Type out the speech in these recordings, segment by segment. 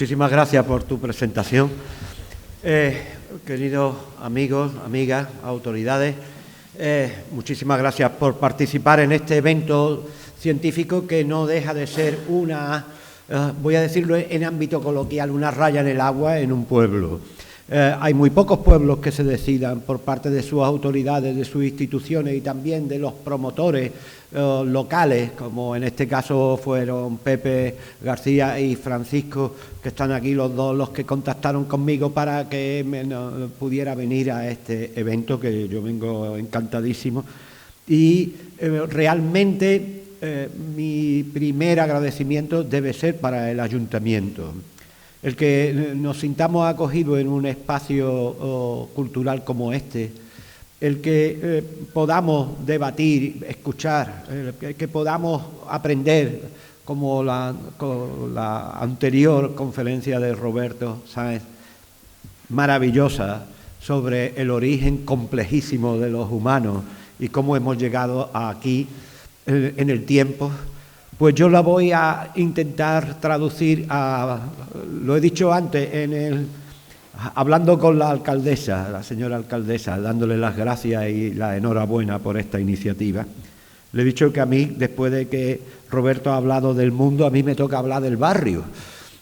Muchísimas gracias por tu presentación. Queridos amigos, amigas, autoridades, muchísimas gracias por participar en este evento científico que no deja de ser una, voy a decirlo en ámbito coloquial, una raya en el agua en un pueblo. Hay muy pocos pueblos que se decidan por parte de sus autoridades, de sus instituciones y también de los promotores locales, como en este caso fueron Pepe García y Francisco, que están aquí los dos, los que contactaron conmigo para que pudiera venir a este evento, que yo vengo encantadísimo. Y realmente mi primer agradecimiento debe ser para el ayuntamiento. El que nos sintamos acogidos en un espacio cultural como este, el que podamos debatir, escuchar, el que podamos aprender, como la anterior conferencia de Roberto Sáenz, maravillosa, sobre el origen complejísimo de los humanos y cómo hemos llegado aquí en el tiempo. Pues yo la voy a intentar traducir lo he dicho antes, hablando con la alcaldesa, la señora alcaldesa, dándole las gracias y la enhorabuena por esta iniciativa. Le he dicho que a mí, después de que Roberto ha hablado del mundo, a mí me toca hablar del barrio,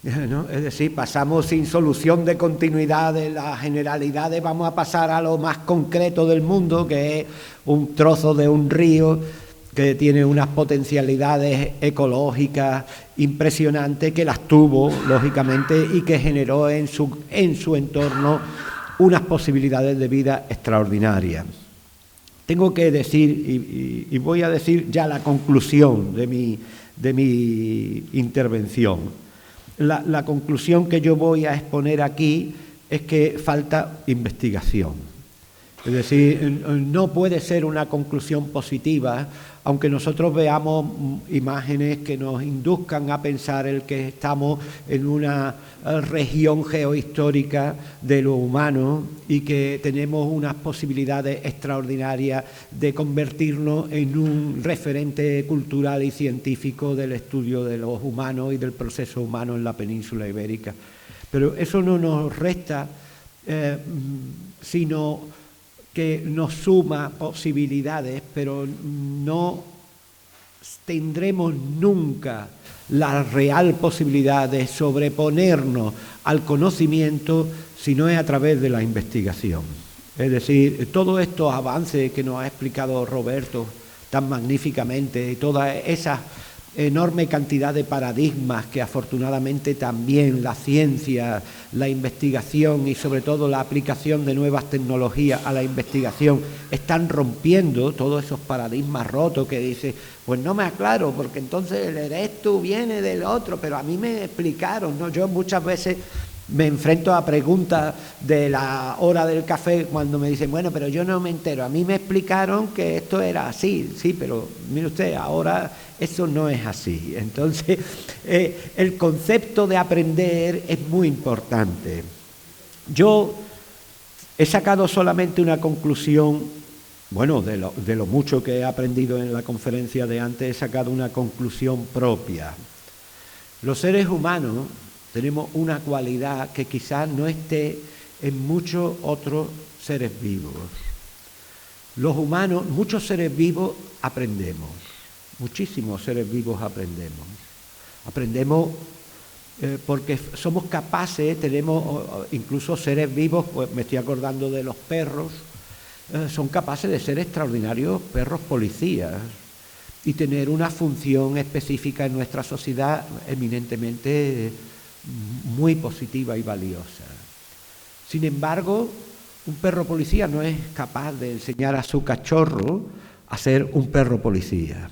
¿no? Es decir, pasamos sin solución de continuidad de las generalidades, vamos a pasar a lo más concreto del mundo, que es un trozo de un río que tiene unas potencialidades ecológicas impresionantes, que las tuvo, lógicamente, y que generó en su entorno unas posibilidades de vida extraordinarias. Tengo que decir, y voy a decir ya la conclusión de mi intervención. La conclusión que yo voy a exponer aquí es que falta investigación. Es decir, no puede ser una conclusión positiva, aunque nosotros veamos imágenes que nos induzcan a pensar el que estamos en una región geohistórica de lo humano y que tenemos unas posibilidades extraordinarias de convertirnos en un referente cultural y científico del estudio de los humanos y del proceso humano en la península ibérica. Pero eso no nos resta, sino que nos suma posibilidades, pero no tendremos nunca la real posibilidad de sobreponernos al conocimiento si no es a través de la investigación. Es decir, todos estos avances que nos ha explicado Roberto tan magníficamente, y toda esa enorme cantidad de paradigmas que afortunadamente también la ciencia, la investigación y sobre todo la aplicación de nuevas tecnologías a la investigación están rompiendo todos esos paradigmas rotos que dice, pues no me aclaro porque entonces el erectus viene del otro, pero a mí me explicaron, ¿no? Yo muchas veces me enfrento a preguntas de la hora del café cuando me dicen, bueno, pero yo no me entero, a mí me explicaron que esto era así, sí, pero mire usted, ahora eso no es así. Entonces, el concepto de aprender es muy importante. Yo he sacado solamente una conclusión, bueno, de lo mucho que he aprendido en la conferencia de antes, he sacado una conclusión propia. Los seres humanos tenemos una cualidad que quizás no esté en muchos otros seres vivos. Los humanos, muchos seres vivos aprendemos, muchísimos seres vivos aprendemos. Aprendemos porque somos capaces, tenemos incluso seres vivos, pues me estoy acordando de los perros, son capaces de ser extraordinarios perros policías y tener una función específica en nuestra sociedad eminentemente muy positiva y valiosa. Sin embargo, un perro policía no es capaz de enseñar a su cachorro a ser un perro policía.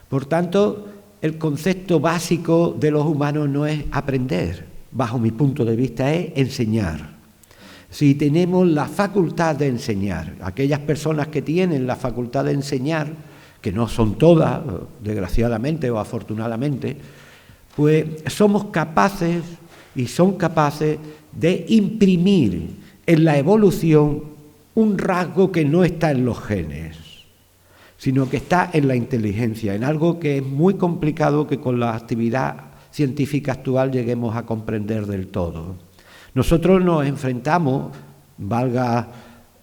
Por tanto, el concepto básico de los humanos no es aprender, bajo mi punto de vista es enseñar. Si tenemos la facultad de enseñar, aquellas personas que tienen la facultad de enseñar, que no son todas, desgraciadamente o afortunadamente, pues somos capaces y son capaces de imprimir en la evolución un rasgo que no está en los genes, sino que está en la inteligencia, en algo que es muy complicado, que con la actividad científica actual lleguemos a comprender del todo. Nosotros nos enfrentamos, valga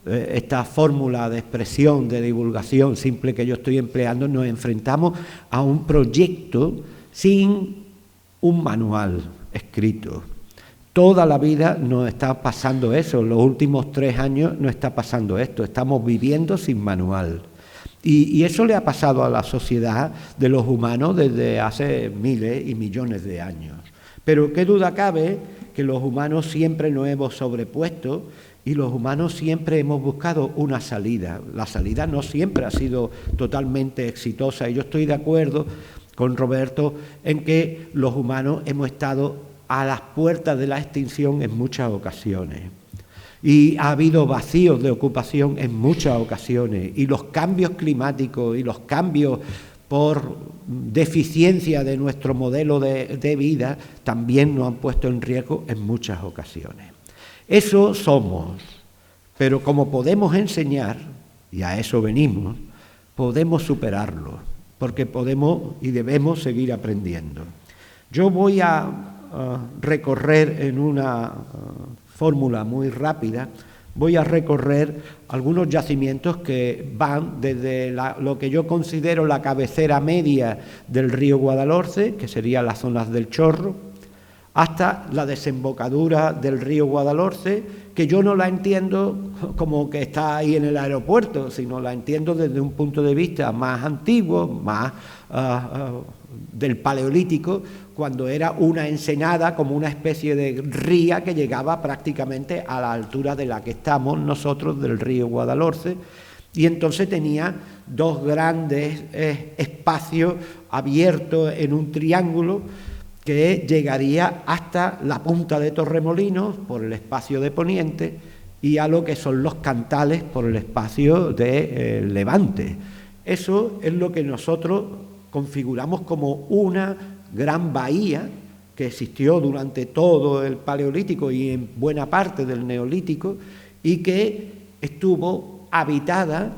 esta fórmula de expresión, de divulgación simple que yo estoy empleando, nos enfrentamos a un proyecto sin un manual escrito. Toda la vida nos está pasando eso, los últimos 3 años nos está pasando esto, estamos viviendo sin manual. Y eso le ha pasado a la sociedad de los humanos desde hace miles y millones de años. Pero qué duda cabe que los humanos siempre nos hemos sobrepuesto y los humanos siempre hemos buscado una salida. La salida no siempre ha sido totalmente exitosa y yo estoy de acuerdo con Roberto en que los humanos hemos estado a las puertas de la extinción en muchas ocasiones. Y ha habido vacíos de ocupación en muchas ocasiones y los cambios climáticos y los cambios por deficiencia de nuestro modelo de vida también nos han puesto en riesgo en muchas ocasiones. Eso somos, pero como podemos enseñar, y a eso venimos, podemos superarlo, porque podemos y debemos seguir aprendiendo. Yo voy a recorrer en una fórmula muy rápida, voy a recorrer algunos yacimientos que van desde lo que yo considero la cabecera media del río Guadalhorce, que serían las zonas del Chorro, hasta la desembocadura del río Guadalhorce, que yo no la entiendo como que está ahí en el aeropuerto, sino la entiendo desde un punto de vista más antiguo, más del Paleolítico, cuando era una ensenada como una especie de ría que llegaba prácticamente a la altura de la que estamos nosotros del río Guadalhorce, y entonces tenía 2 grandes espacios abiertos en un triángulo que llegaría hasta la punta de Torremolinos por el espacio de Poniente y a lo que son los Cantales por el espacio de Levante. Eso es lo que nosotros configuramos como una gran bahía que existió durante todo el Paleolítico y en buena parte del Neolítico y que estuvo habitada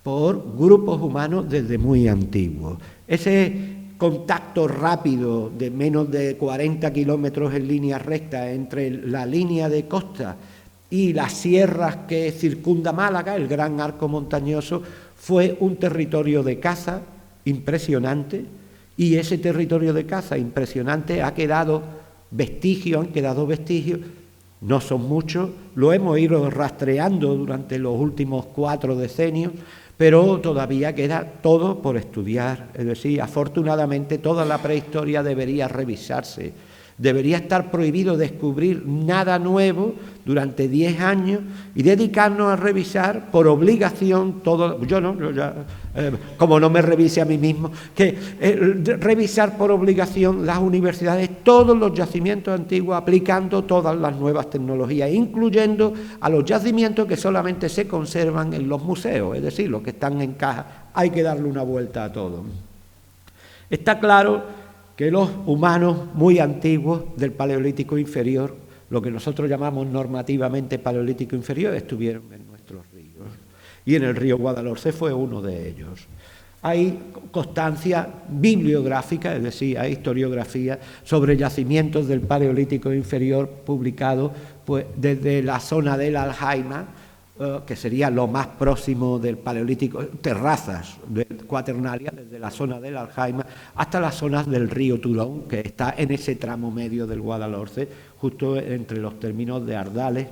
por grupos humanos desde muy antiguos. Ese contacto rápido de menos de 40 kilómetros en línea recta entre la línea de costa y las sierras que circunda Málaga, el gran arco montañoso, fue un territorio de caza impresionante, y ese territorio de caza impresionante han quedado vestigios, no son muchos, lo hemos ido rastreando durante los últimos 4 decenios, pero todavía queda todo por estudiar. Es decir, afortunadamente toda la prehistoria debería revisarse. Debería estar prohibido descubrir nada nuevo durante 10 años y dedicarnos a revisar por obligación todo. Como no me revise a mí mismo, revisar por obligación las universidades, todos los yacimientos antiguos, aplicando todas las nuevas tecnologías, incluyendo a los yacimientos que solamente se conservan en los museos, es decir, los que están en caja. Hay que darle una vuelta a todo. Está claro que los humanos muy antiguos del Paleolítico inferior, lo que nosotros llamamos normativamente Paleolítico inferior, estuvieron en nuestros ríos. Y en el río Guadalhorce fue uno de ellos. Hay constancia bibliográfica, es decir, hay historiografía sobre yacimientos del Paleolítico inferior publicados pues, desde la zona del Aljaima, que sería lo más próximo del Paleolítico, terrazas cuaternarias desde la zona del Aljaima hasta las zonas del río Turón, que está en ese tramo medio del Guadalhorce, justo entre los términos de Ardales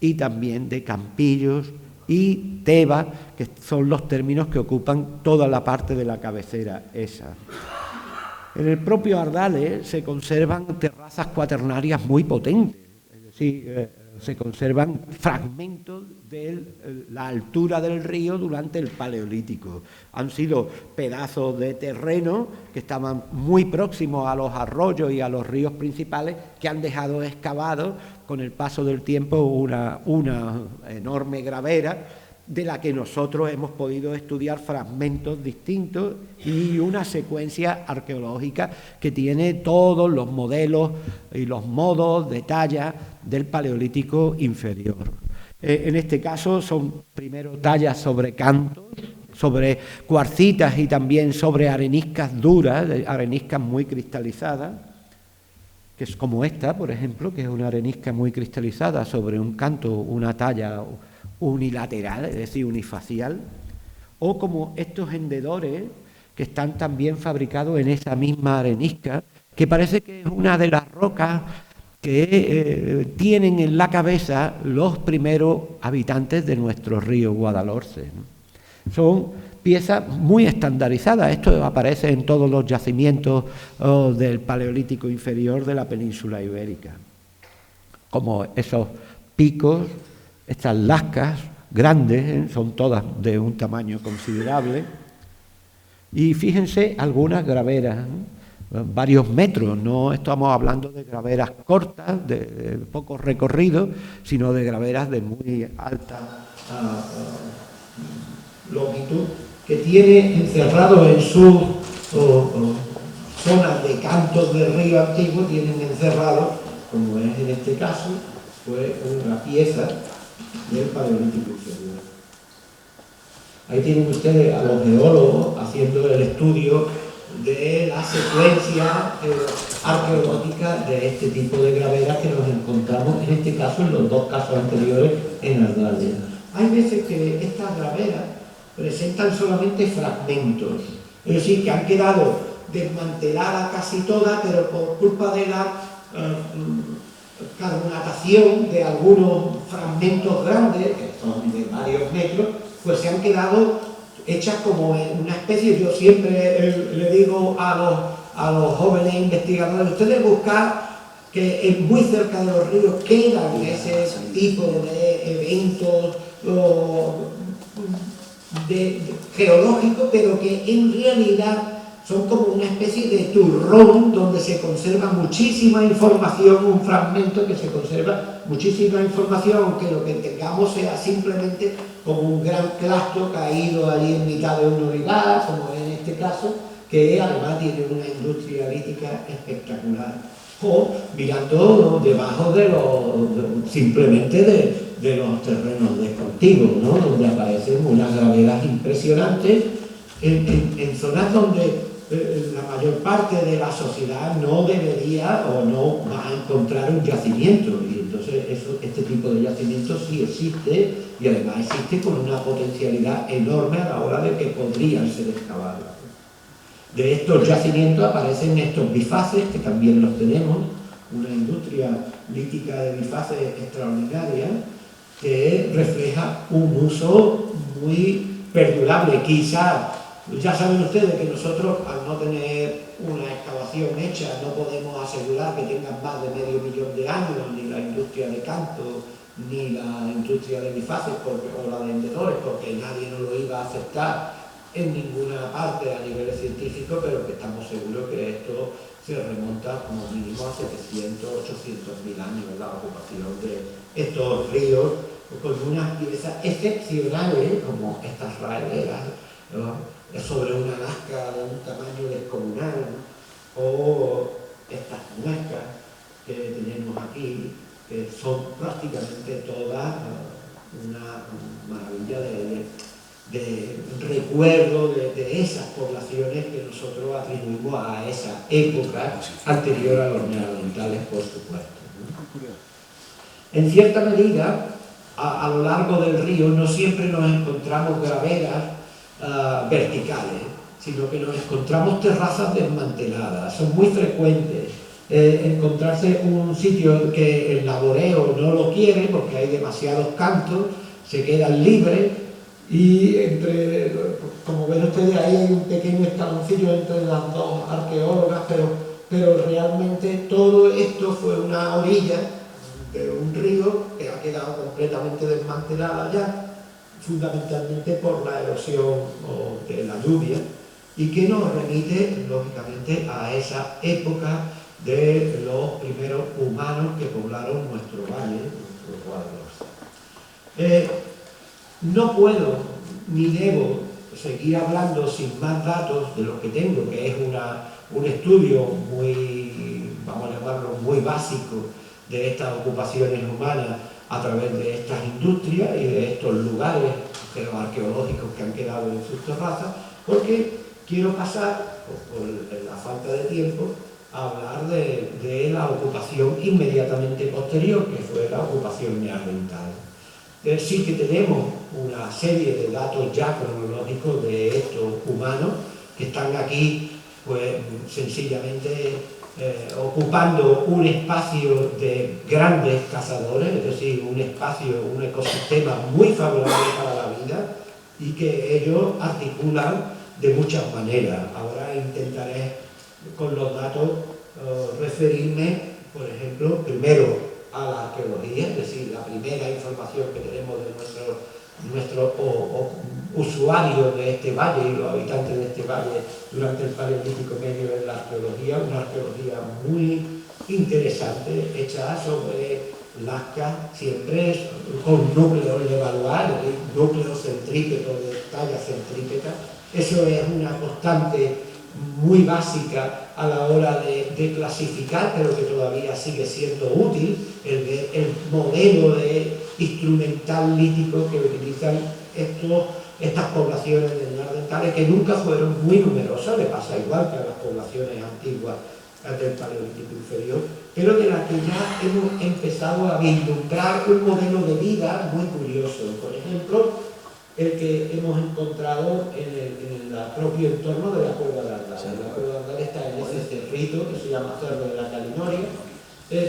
y también de Campillos y Teba, que son los términos que ocupan toda la parte de la cabecera esa. En el propio Ardales se conservan terrazas cuaternarias muy potentes, es decir, se conservan fragmentos de la altura del río durante el Paleolítico. Han sido pedazos de terreno que estaban muy próximos a los arroyos y a los ríos principales que han dejado excavados con el paso del tiempo una enorme gravera de la que nosotros hemos podido estudiar fragmentos distintos y una secuencia arqueológica que tiene todos los modelos y los modos de talla del Paleolítico inferior. En este caso son primero tallas sobre cantos, sobre cuarcitas y también sobre areniscas duras, areniscas muy cristalizadas. que es como esta, por ejemplo, que es una arenisca muy cristalizada sobre un canto, una talla unilateral, es decir, unifacial, o como estos hendedores que están también fabricados en esa misma arenisca, que parece que es una de las rocas que tienen en la cabeza los primeros habitantes de nuestro río Guadalhorce, ¿no? Son piezas muy estandarizadas. Esto aparece en todos los yacimientos del Paleolítico inferior de la península ibérica, como esos picos, estas lascas grandes, son todas de un tamaño considerable, y fíjense algunas graveras, varios metros. No estamos hablando de graveras cortas, de poco recorrido, sino de graveras de muy alta longitud, que tiene encerrado en sus zonas de cantos del río antiguo, tienen encerrado, como es en este caso, pues una pieza del Paleolítico inferior. Ahí tienen ustedes a los geólogos haciendo el estudio de la secuencia arqueológica de este tipo de graveras que nos encontramos, en este caso, en los dos casos anteriores, en Ardalia. Hay veces que estas graveras presentan solamente fragmentos, es decir, que han quedado desmanteladas casi todas, pero por culpa de la carbonatación de algunos fragmentos grandes, que son de varios metros, pues se han quedado hechas como una especie. Yo siempre le digo a los jóvenes investigadores, ustedes buscan que muy cerca de los ríos quedan ese tipo de eventos geológicos, pero que en realidad son como una especie de turrón donde se conserva muchísima información, un fragmento que se conserva muchísima información, aunque lo que tengamos sea simplemente como un gran claustro caído allí en mitad de un olivar, como en este caso, que además tiene una industria lítica espectacular. O mirando debajo de simplemente de los terrenos de cultivo, ¿no? Donde aparecen unas graveras impresionantes en zonas donde la mayor parte de la sociedad no debería o no va a encontrar un yacimiento, y entonces este tipo de yacimiento sí existe, y además existe con una potencialidad enorme a la hora de que podrían ser excavados. De estos yacimientos aparecen estos bifaces, que también los tenemos, una industria lítica de bifaces extraordinaria, que refleja un uso muy perdurable. Quizá, ya saben ustedes que nosotros, al no tener una excavación hecha, no podemos asegurar que tengan más de medio millón de años, ni la industria de canto, ni la industria de bifaces o la de vendedores, porque nadie nos lo iba a aceptar en ninguna parte a nivel científico, pero que estamos seguros que esto se remonta como mínimo a 700, 800 mil años, la ocupación de estos ríos, con unas piezas excepcionales, como estas raederas, ¿no?, sobre una lasca de un tamaño descomunal, ¿no?, o estas muescas que tenemos aquí, que son prácticamente todas una maravilla de recuerdo de esas poblaciones que nosotros atribuimos a esa época anterior a los neandertales, por supuesto, ¿no? En cierta medida, a lo largo del río no siempre nos encontramos graveras verticales, sino que nos encontramos terrazas desmanteladas. Son muy frecuentes encontrarse un sitio que el laboreo no lo quiere porque hay demasiados cantos, se quedan libres, y como ven ustedes, ahí hay un pequeño escaloncillo entre las dos arqueólogas, pero realmente todo esto fue una orilla de un río que ha quedado completamente desmantelada ya, fundamentalmente por la erosión de la lluvia, y que nos remite, lógicamente, a esa época de los primeros humanos que poblaron nuestro valle, nuestro Guadalhorce. No puedo ni debo seguir hablando sin más datos de los que tengo, que es un estudio muy, vamos a llamarlo, muy básico de estas ocupaciones humanas a través de estas industrias y de estos lugares arqueológicos que han quedado en sus terrazas, porque quiero pasar, por la falta de tiempo, hablar de la ocupación inmediatamente posterior, que fue la ocupación neandertal. Sí que tenemos una serie de datos ya cronológicos de estos humanos que están aquí, pues sencillamente ocupando un espacio de grandes cazadores, es decir, un espacio, un ecosistema muy favorable para la vida y que ellos articulan de muchas maneras. Ahora intentaré con los datos referirme, por ejemplo, primero a la arqueología, es decir, la primera información que tenemos de nuestros usuarios de este valle y los habitantes de este valle durante el Paleolítico Medio en la arqueología, una arqueología muy interesante, hecha sobre lascas, siempre con núcleos levaluares, núcleos centrípetos de talla centrípeta. Eso es una constante muy básica a la hora de clasificar, pero que todavía sigue siendo útil, el modelo de instrumental lítico que utilizan estas poblaciones de neandertales, que nunca fueron muy numerosas, le pasa igual que a las poblaciones antiguas del Paleolítico inferior, pero de las que ya hemos empezado a vislumbrar un modelo de vida muy curioso. Por ejemplo, el que hemos encontrado en el propio entorno de la Cueva de Aldal. La Cueva de Aldal está en ese cerrito que se llama Cerro de la Calinoria.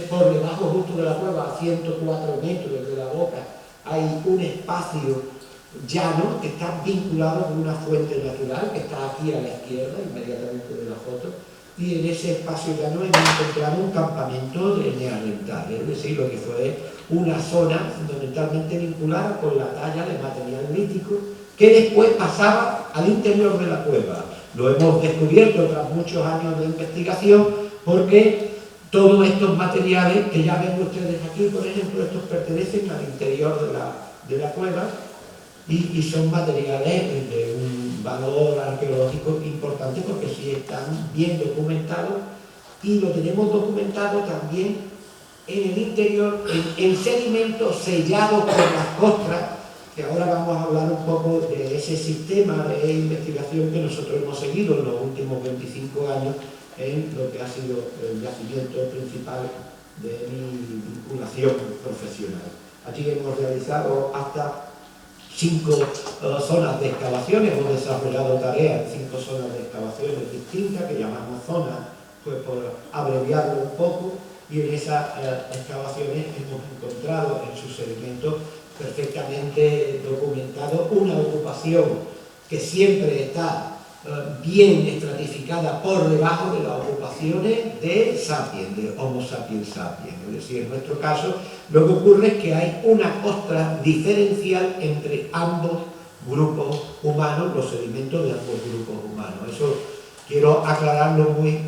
Por debajo justo de la cueva, a 104 metros de la boca, hay un espacio llano que está vinculado con una fuente natural que está aquí a la izquierda, inmediatamente de la foto, y en ese espacio llano hemos encontrado un campamento de neandertales, es decir, lo que fue una zona fundamentalmente vinculada con la talla de material lítico que después pasaba al interior de la cueva. Lo hemos descubierto tras muchos años de investigación porque todos estos materiales que ya ven ustedes aquí, por ejemplo, estos pertenecen al interior de la cueva y son materiales de un valor arqueológico importante porque sí están bien documentados y lo tenemos documentado también en el interior, en sedimentos sellados por las costras, que ahora vamos a hablar un poco de ese sistema de investigación que nosotros hemos seguido en los últimos 25 años en lo que ha sido el yacimiento principal de mi vinculación profesional. Aquí hemos realizado hasta 5 zonas de excavaciones, hemos desarrollado tareas en 5 zonas de excavaciones distintas que llamamos zonas, pues por abreviarlo un poco, y en esas excavaciones hemos encontrado en sus sedimentos perfectamente documentado una ocupación que siempre está bien estratificada por debajo de las ocupaciones de sapiens, de Homo sapiens sapiens. Es decir, en nuestro caso lo que ocurre es que hay una costra diferencial entre ambos grupos humanos, los sedimentos de ambos grupos humanos. Eso quiero aclararlo muy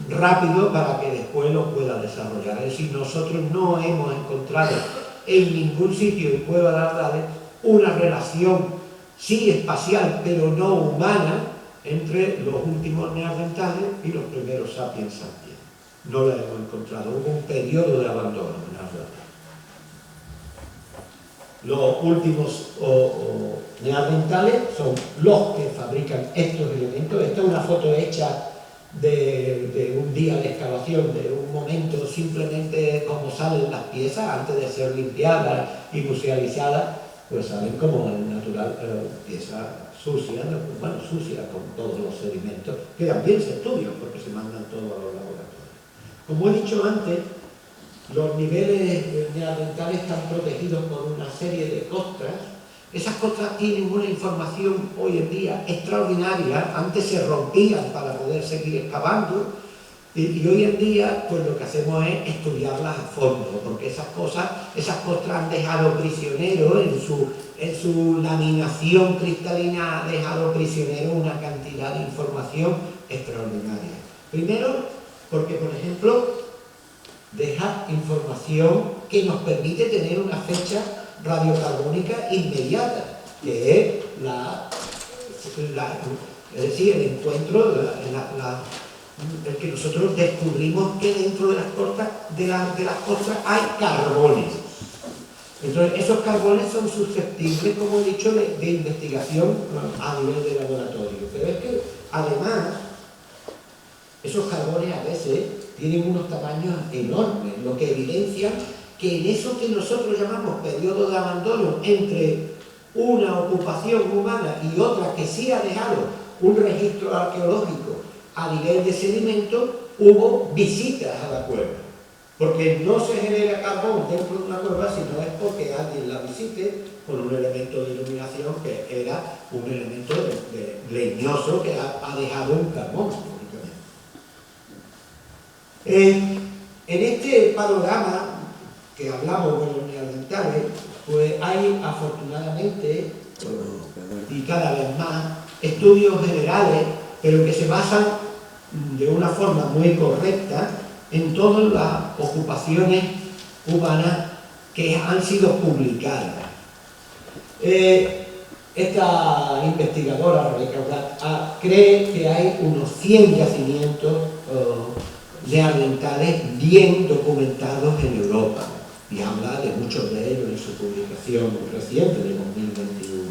rápido para que después lo pueda desarrollar. Es decir, nosotros no hemos encontrado en ningún sitio en Cueva de Aldal una relación, sí espacial, pero no humana, entre los últimos neandertales y los primeros sapiens sapiens. No la hemos encontrado. Hubo un periodo de abandono en Aldal. Los últimos neandertales son los que fabrican estos elementos. Esta es una foto hecha de un día de excavación, de un momento simplemente como salen las piezas antes de ser limpiadas y musealizadas, pues salen como natural, piezas sucias, bueno, sucias con todos los sedimentos, que también se estudian porque se mandan todos a los laboratorios. Como he dicho antes, los niveles neandertales están protegidos por una serie de costras. Esas costras tienen una información hoy en día extraordinaria. Antes se rompían para poder seguir excavando y hoy en día pues lo que hacemos es estudiarlas a fondo, porque esas costras han dejado prisioneros en su laminación cristalina, ha dejado prisionero una cantidad de información extraordinaria. Primero, porque por ejemplo deja información que nos permite tener una fecha radiocarbónica inmediata, que es es decir, el encuentro, el que nosotros descubrimos que dentro de las costras hay carbones. Entonces, esos carbones son susceptibles, como he dicho, de investigación a nivel de laboratorio. Pero es que, además, Esos carbones a veces tienen unos tamaños enormes, lo que evidencia que en eso que nosotros llamamos periodo de abandono entre una ocupación humana y otra que sí ha dejado un registro arqueológico a nivel de sedimento, hubo visitas a la cueva. Porque no se genera carbón dentro de una cueva, sino es porque alguien la visite con un elemento de iluminación que era un elemento leñoso que ha dejado un carbón. En este panorama que hablamos de los neandertales, pues hay afortunadamente, y cada vez más, estudios generales, pero que se basan de una forma muy correcta en todas las ocupaciones humanas que han sido publicadas. Esta investigadora, Rebecca Black, cree que hay unos 100 yacimientos neandertales bien documentados en Europa, y habla de muchos de ellos en su publicación reciente de 2021.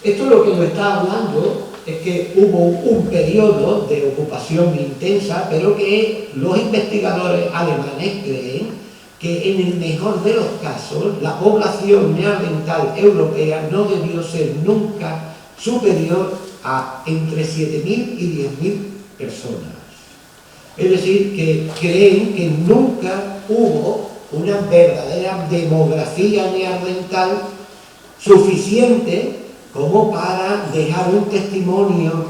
Esto lo que nos está hablando es que hubo un periodo de ocupación intensa, pero que los investigadores alemanes creen que en el mejor de los casos la población neandertal europea no debió ser nunca superior a entre 7.000 y 10.000 personas. Es decir, que creen que nunca hubo una verdadera demografía neandertal suficiente como para dejar un testimonio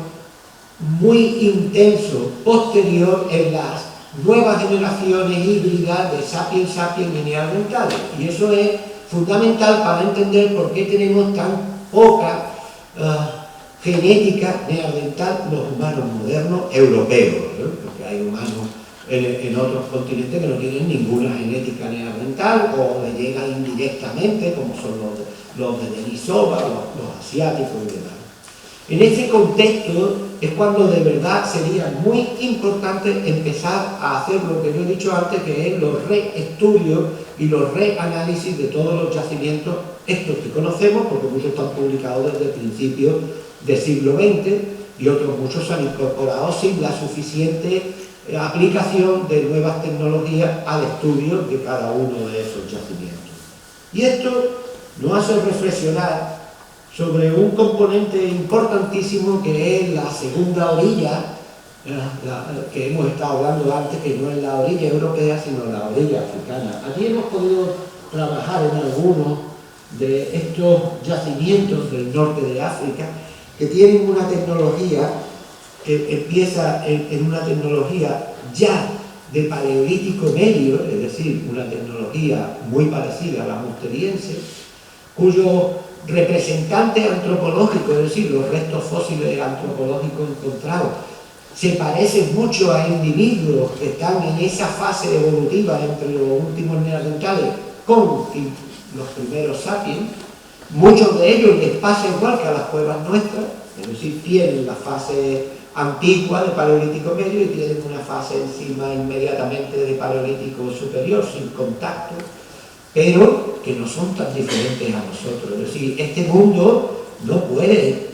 muy intenso posterior en las nuevas generaciones híbridas de sapiens sapiens y neandertales. Y eso es fundamental para entender por qué tenemos tan poca genética neandertal los humanos modernos europeos, ¿no? Porque hay humanos en otros continentes que no tienen ninguna genética neandertal o le llegan indirectamente, como son los de Denisova, los asiáticos y demás. En ese contexto es cuando de verdad sería muy importante empezar a hacer lo que yo he dicho antes, que es los reestudios y los reanálisis de todos los yacimientos, estos que conocemos, porque muchos están publicados desde principios del siglo XX y otros muchos se han incorporado sin la suficiente aplicación de nuevas tecnologías al estudio de cada uno de esos yacimientos. Y esto nos hace reflexionar sobre un componente importantísimo que es la segunda orilla, que hemos estado hablando antes, que no es la orilla europea, sino la orilla africana. Allí hemos podido trabajar en algunos de estos yacimientos del norte de África, que tienen una tecnología que empieza en una tecnología ya de paleolítico medio, es decir, una tecnología muy parecida a la musteriense, cuyo representante antropológico, es decir, los restos fósiles antropológicos encontrados, se parecen mucho a individuos que están en esa fase evolutiva entre los últimos neandertales con los primeros sapiens. Muchos de ellos les pasa igual que a las cuevas nuestras, es decir, tienen la fase antigua de paleolítico medio y tienen una fase encima inmediatamente de paleolítico superior, sin contacto, pero que no son tan diferentes a nosotros. Es decir, este mundo no puede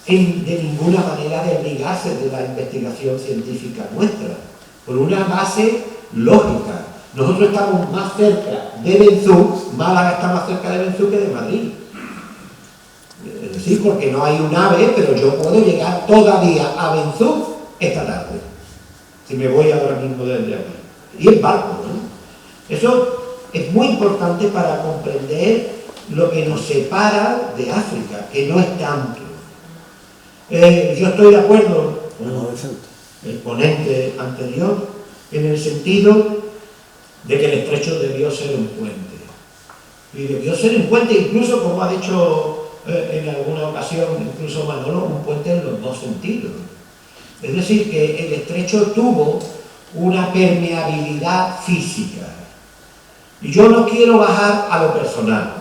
de ninguna manera desligarse de la investigación científica nuestra, por una base lógica. Nosotros estamos más cerca de Benzú, Málaga está más cerca de Benzú que de Madrid. Es decir, porque no hay un AVE, pero yo puedo llegar todavía a Benzú esta tarde, si me voy ahora mismo desde aquí. Y en barco, ¿no? Eso es muy importante para comprender lo que nos separa de África, que no es tanto. Yo estoy de acuerdo con el ponente anterior en el sentido de que el estrecho debió ser un puente. Y debió ser un puente incluso, como ha dicho en alguna ocasión, incluso Manolo, un puente en los dos sentidos. Es decir, que el estrecho tuvo una permeabilidad física. Y yo no quiero bajar a lo personal,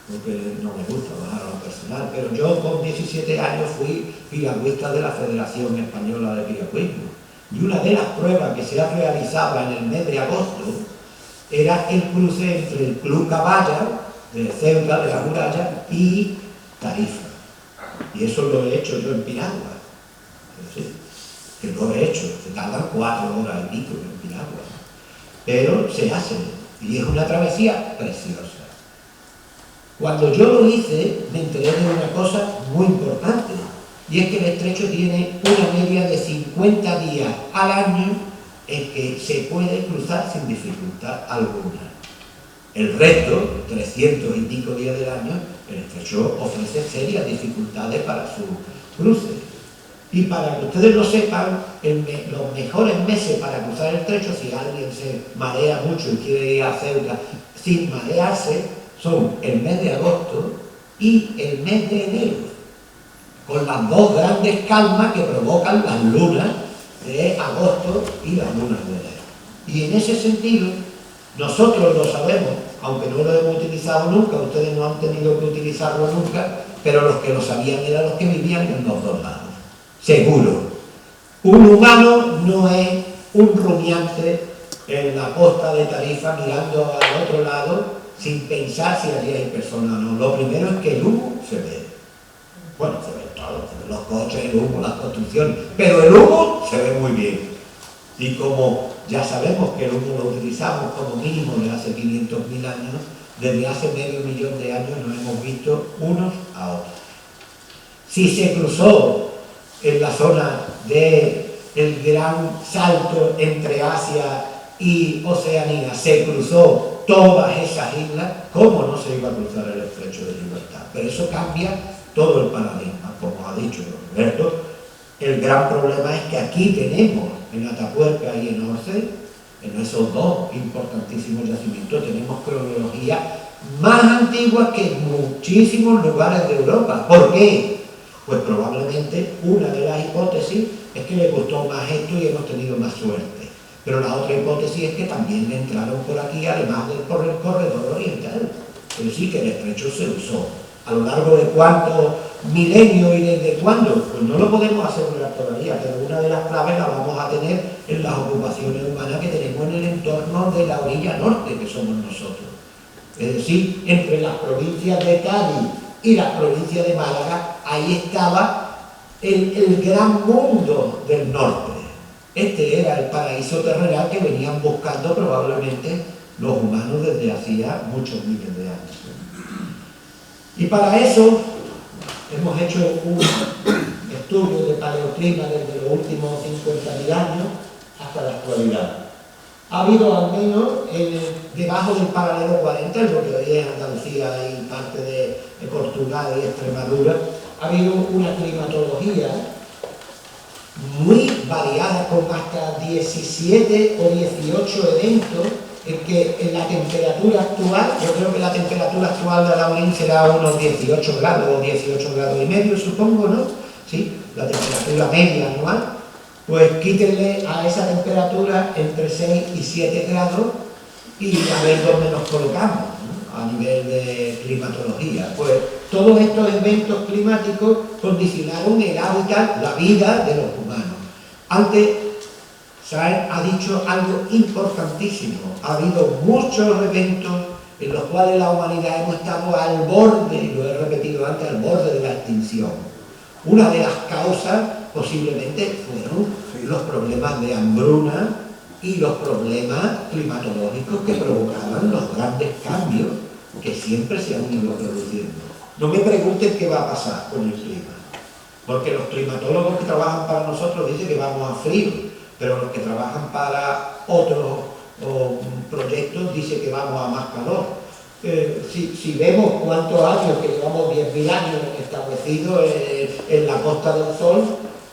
porque no me gusta bajar a lo personal, pero yo con 17 años fui piragüista de la Federación Española de Piragüismo. Y una de las pruebas que se realizaba en el mes de agosto era el cruce entre el Club Caballa, de Ceuta, de la Muralla, y Tarifa. Y eso lo he hecho yo en piragua. ¿Sí? que lo he hecho, se tardan 4 horas y pico en Piragua, pero se hace, y es una travesía preciosa. Cuando yo lo hice, me enteré de una cosa muy importante, y es que el estrecho tiene una media de 50 días al año en que se puede cruzar sin dificultad alguna. El resto, 300 y pico días del año, el estrecho ofrece serias dificultades para su cruce. Y para que ustedes lo sepan, los mejores meses para cruzar el estrecho, si alguien se marea mucho y quiere ir a Ceuta sin marearse, son el mes de agosto y el mes de enero, con las dos grandes calmas que provocan las lunas de agosto y las lunas de enero. Y en ese sentido, nosotros lo sabemos, aunque no lo hemos utilizado nunca, ustedes no han tenido que utilizarlo nunca, pero los que lo sabían eran los que vivían en los dos lados. Seguro. Un humano no es un rumiante en la costa de Tarifa mirando al otro lado sin pensar si allí hay personas o no. Lo primero es que el humo se ve. Bueno, se ve todo, se ven los coches, el humo, las construcciones, pero el humo se ve muy bien. Y como ya sabemos que el humo lo utilizamos como mínimo de hace 500.000 años, desde hace medio millón de años nos hemos visto unos a otros. Si se cruzó en la zona del gran salto entre Asia y Oceanía, se cruzó todas esas islas, ¿cómo no se iba a cruzar el Estrecho de Gibraltar? Pero eso cambia todo el paradigma, como ha dicho Roberto. El gran problema es que aquí tenemos, en Atapuerca y en Orce, en esos dos importantísimos yacimientos, tenemos cronologías más antiguas que en muchísimos lugares de Europa. ¿Por qué? Pues probablemente una de las hipótesis es que le gustó más esto y hemos tenido más suerte. Pero la otra hipótesis es que también le entraron por aquí, además de por el corredor oriental. Pero sí que el estrecho se usó. ¿A lo largo de cuántos milenios y desde cuándo? Pues no lo podemos asegurar todavía, pero una de las claves la vamos a tener en las ocupaciones humanas que tenemos en el entorno de la orilla norte, que somos nosotros. Es decir, entre las provincias de Cádiz y las provincias de Málaga, ahí estaba el gran mundo del norte. Este era el paraíso terrenal que venían buscando probablemente los humanos desde hacía muchos miles de años. Y para eso hemos hecho un estudio de paleoclima desde los últimos 50.000 años hasta la actualidad. Ha habido al menos debajo del paralelo 40, en lo que hoy es Andalucía y parte de Portugal y Extremadura, ha habido una climatología muy variada, con hasta 17 o 18 eventos en que en la temperatura actual, yo creo que la temperatura actual de Laulín será unos 18 grados o 18 grados y medio, supongo, ¿no? Sí, la temperatura media anual. Pues quítenle a esa temperatura entre 6 y 7 grados y a ver dónde nos colocamos, ¿no? A nivel de climatología. Pues todos estos eventos climáticos condicionaron el hábitat, la vida de los humanos. Antes, Saez ha dicho algo importantísimo. Ha habido muchos eventos en los cuales la humanidad hemos estado al borde, y lo he repetido antes, al borde de la extinción. Una de las causas posiblemente fueron los problemas de hambruna y los problemas climatológicos que provocaban los grandes cambios que siempre se han ido produciendo. No me pregunten qué va a pasar con el clima, porque los climatólogos que trabajan para nosotros dicen que vamos a frío, pero los que trabajan para otros proyectos dicen que vamos a más calor. Si vemos cuántos años, que llevamos 10.000 años establecidos en la Costa del Sol,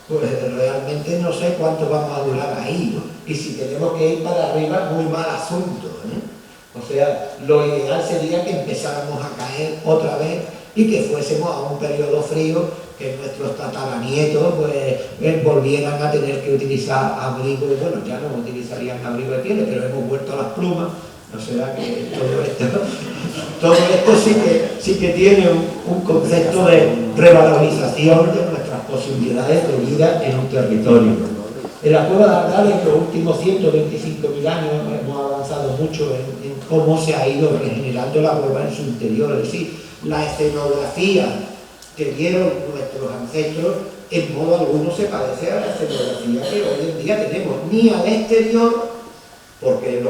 pues realmente no sé cuánto vamos a durar ahí, ¿no? Y si tenemos que ir para arriba, muy mal asunto, ¿eh? O sea, lo ideal sería que empezáramos a caer otra vez y que fuésemos a un periodo frío, que nuestros tataranietos pues volvieran a tener que utilizar abrigo, bueno, ya no utilizarían abrigo de pieles, pero hemos vuelto a las plumas. O sea que todo esto sí que tiene un concepto de revalorización de nuestras posibilidades de vida en un territorio. En la cueva de Ardales, en los últimos 125.000 años hemos avanzado mucho en cómo se ha ido regenerando la cueva en su interior. Es decir, la escenografía que vieron nuestros ancestros en modo alguno se parece a la escenografía que hoy en día tenemos, ni al exterior, porque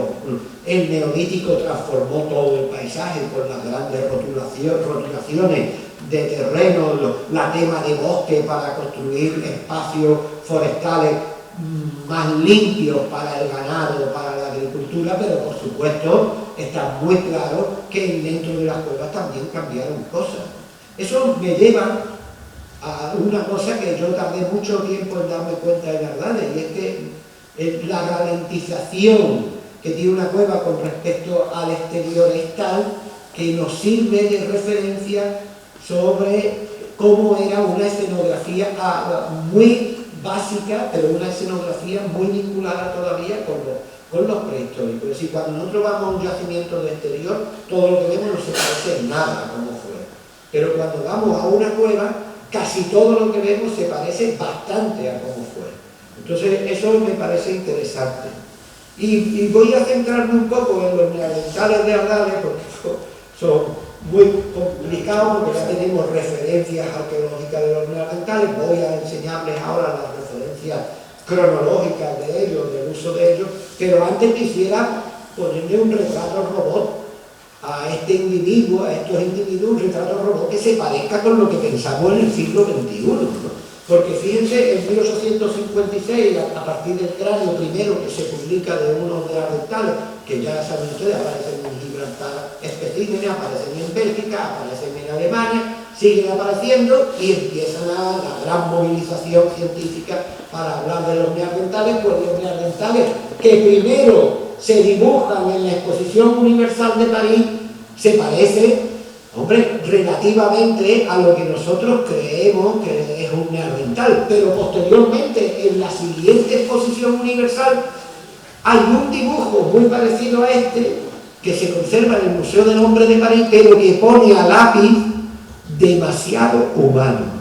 el neolítico transformó todo el paisaje con las grandes rotulaciones de terreno, la tema de bosque para construir espacios forestales más limpios para el ganado, para la agricultura, pero por supuesto está muy claro que dentro de las cuevas también cambiaron cosas. Eso me lleva a una cosa que yo tardé mucho tiempo en darme cuenta de verdad, y es que la ralentización que tiene una cueva con respecto al exterior es tal que nos sirve de referencia sobre cómo era una escenografía muy básica, pero una escenografía muy vinculada todavía con los prehistóricos. Es decir, cuando nosotros vamos a un yacimiento de exterior, todo lo que vemos no se parece en nada a cómo fue. Pero cuando vamos a una cueva, casi todo lo que vemos se parece bastante a cómo fue. Entonces, eso me parece interesante. Y voy a centrarme un poco en los neandertales de Ardales, porque son muy complicados, porque ya tenemos referencias arqueológicas de los neandertales. Voy a enseñarles ahora las referencias cronológicas de ellos, del uso de ellos, pero antes quisiera ponerle un retrato robot a este individuo, a estos individuos, un retrato robot que se parezca con lo que pensamos en el siglo XXI, ¿no? Porque fíjense, en 1856, a partir del cráneo primero que se publica de unos neandertales, que ya saben ustedes, aparecen en Gibraltar especímenes, aparecen en Bélgica, aparecen en Alemania, siguen apareciendo y empiezan la gran movilización científica para hablar de los neandertales, pues los neandertales que primero se dibujan en la Exposición Universal de París, se parece, hombre, relativamente a lo que nosotros creemos que es un neandertal, pero posteriormente en la siguiente Exposición Universal hay un dibujo muy parecido a este que se conserva en el Museo del Hombre de París, pero que pone a lápiz demasiado humano.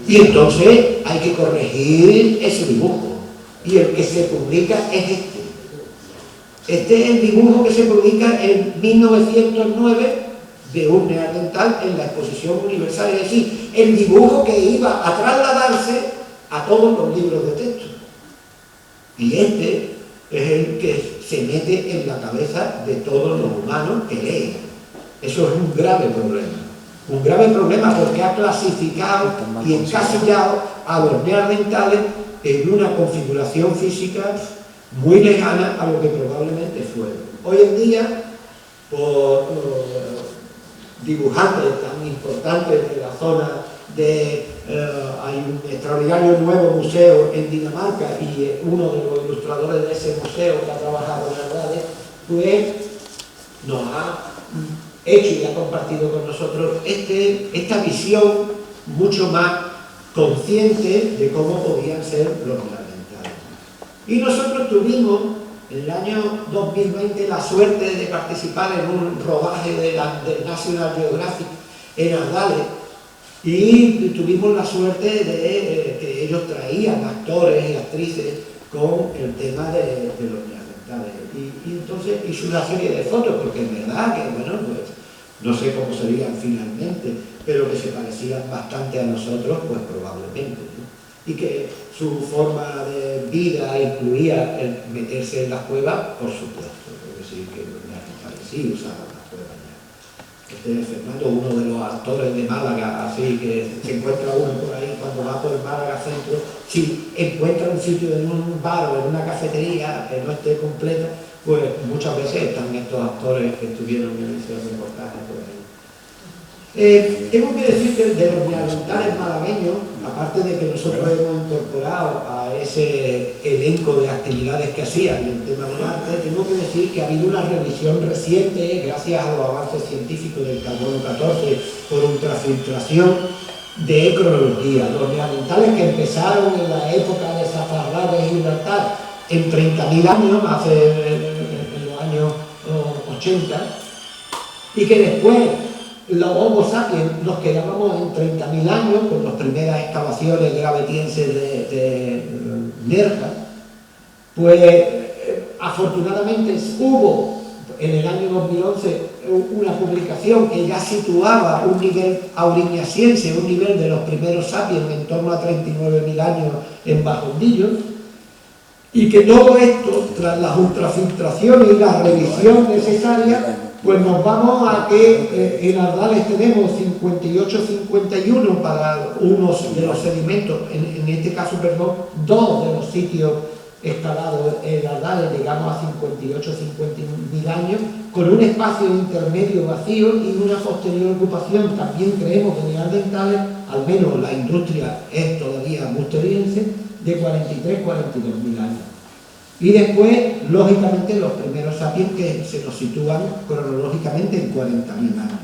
Y entonces hay que corregir ese dibujo, y el que se publica es este. Este es el dibujo que se publica en 1909 de un neandertal en la Exposición Universal, es decir, el dibujo que iba a trasladarse a todos los libros de texto. Y este es el que se mete en la cabeza de todos los humanos que leen. Eso es un grave problema porque ha clasificado y encasillado a los neandertales en una configuración física muy lejana a lo que probablemente fueron. Hoy en día, por dibujantes tan importantes de la zona hay un extraordinario nuevo museo en Dinamarca, y uno de los ilustradores de ese museo que ha trabajado en Ardales, pues nos ha hecho y ha compartido con nosotros esta visión mucho más consciente de cómo podían ser los neandertales. Y nosotros tuvimos en el año 2020 la suerte de participar en un rodaje de National Geographic en Ardales, y tuvimos la suerte de que ellos traían actores y actrices con el tema de los neandertales. Y entonces hizo una serie de fotos, porque es verdad que, bueno, pues no sé cómo serían finalmente, pero que se parecían bastante a nosotros, pues probablemente, ¿no? Y que su forma de vida incluía el meterse en las cuevas, por supuesto, es decir, que los neandertales sí usaban las cuevas ya. Este es Fernando, uno de los actores de Málaga, así que se encuentra uno por ahí cuando va por el Málaga Centro, si encuentra un sitio en un bar o en una cafetería que no esté completa, pues muchas veces están estos actores que estuvieron en ese reportaje por ahí. Tengo que decir que de los neandertales malagueños, aparte de que nosotros hemos incorporado a ese elenco de actividades que hacían en el tema del arte, tengo que decir que ha habido una revisión reciente, gracias a los avances científicos del carbono 14, por ultrafiltración de cronología. Los neandertales que empezaron en la época de Zafarrá de Gibraltar en 30.000 años, en los años 80, y que después los Homo sapiens nos quedábamos en 30.000 años con las primeras excavaciones gravetienses de Nerja, pues afortunadamente hubo en el año 2011 una publicación que ya situaba un nivel auriñasiense, un nivel de los primeros sapiens en torno a 39.000 años en Bajondillo, y que todo esto, tras las ultrafiltraciones y la revisión necesaria, pues nos vamos a que en Ardales tenemos 58-51 para unos de los sedimentos, en este caso, perdón, dos de los sitios excavados en Ardales, llegamos a 58-51.000 años, con un espacio intermedio vacío y una posterior ocupación, también creemos de neandertales, al menos la industria es todavía musteriense, de 43-42.000 años. Y después, lógicamente, los primeros sapiens que se nos sitúan cronológicamente en 40.000 años.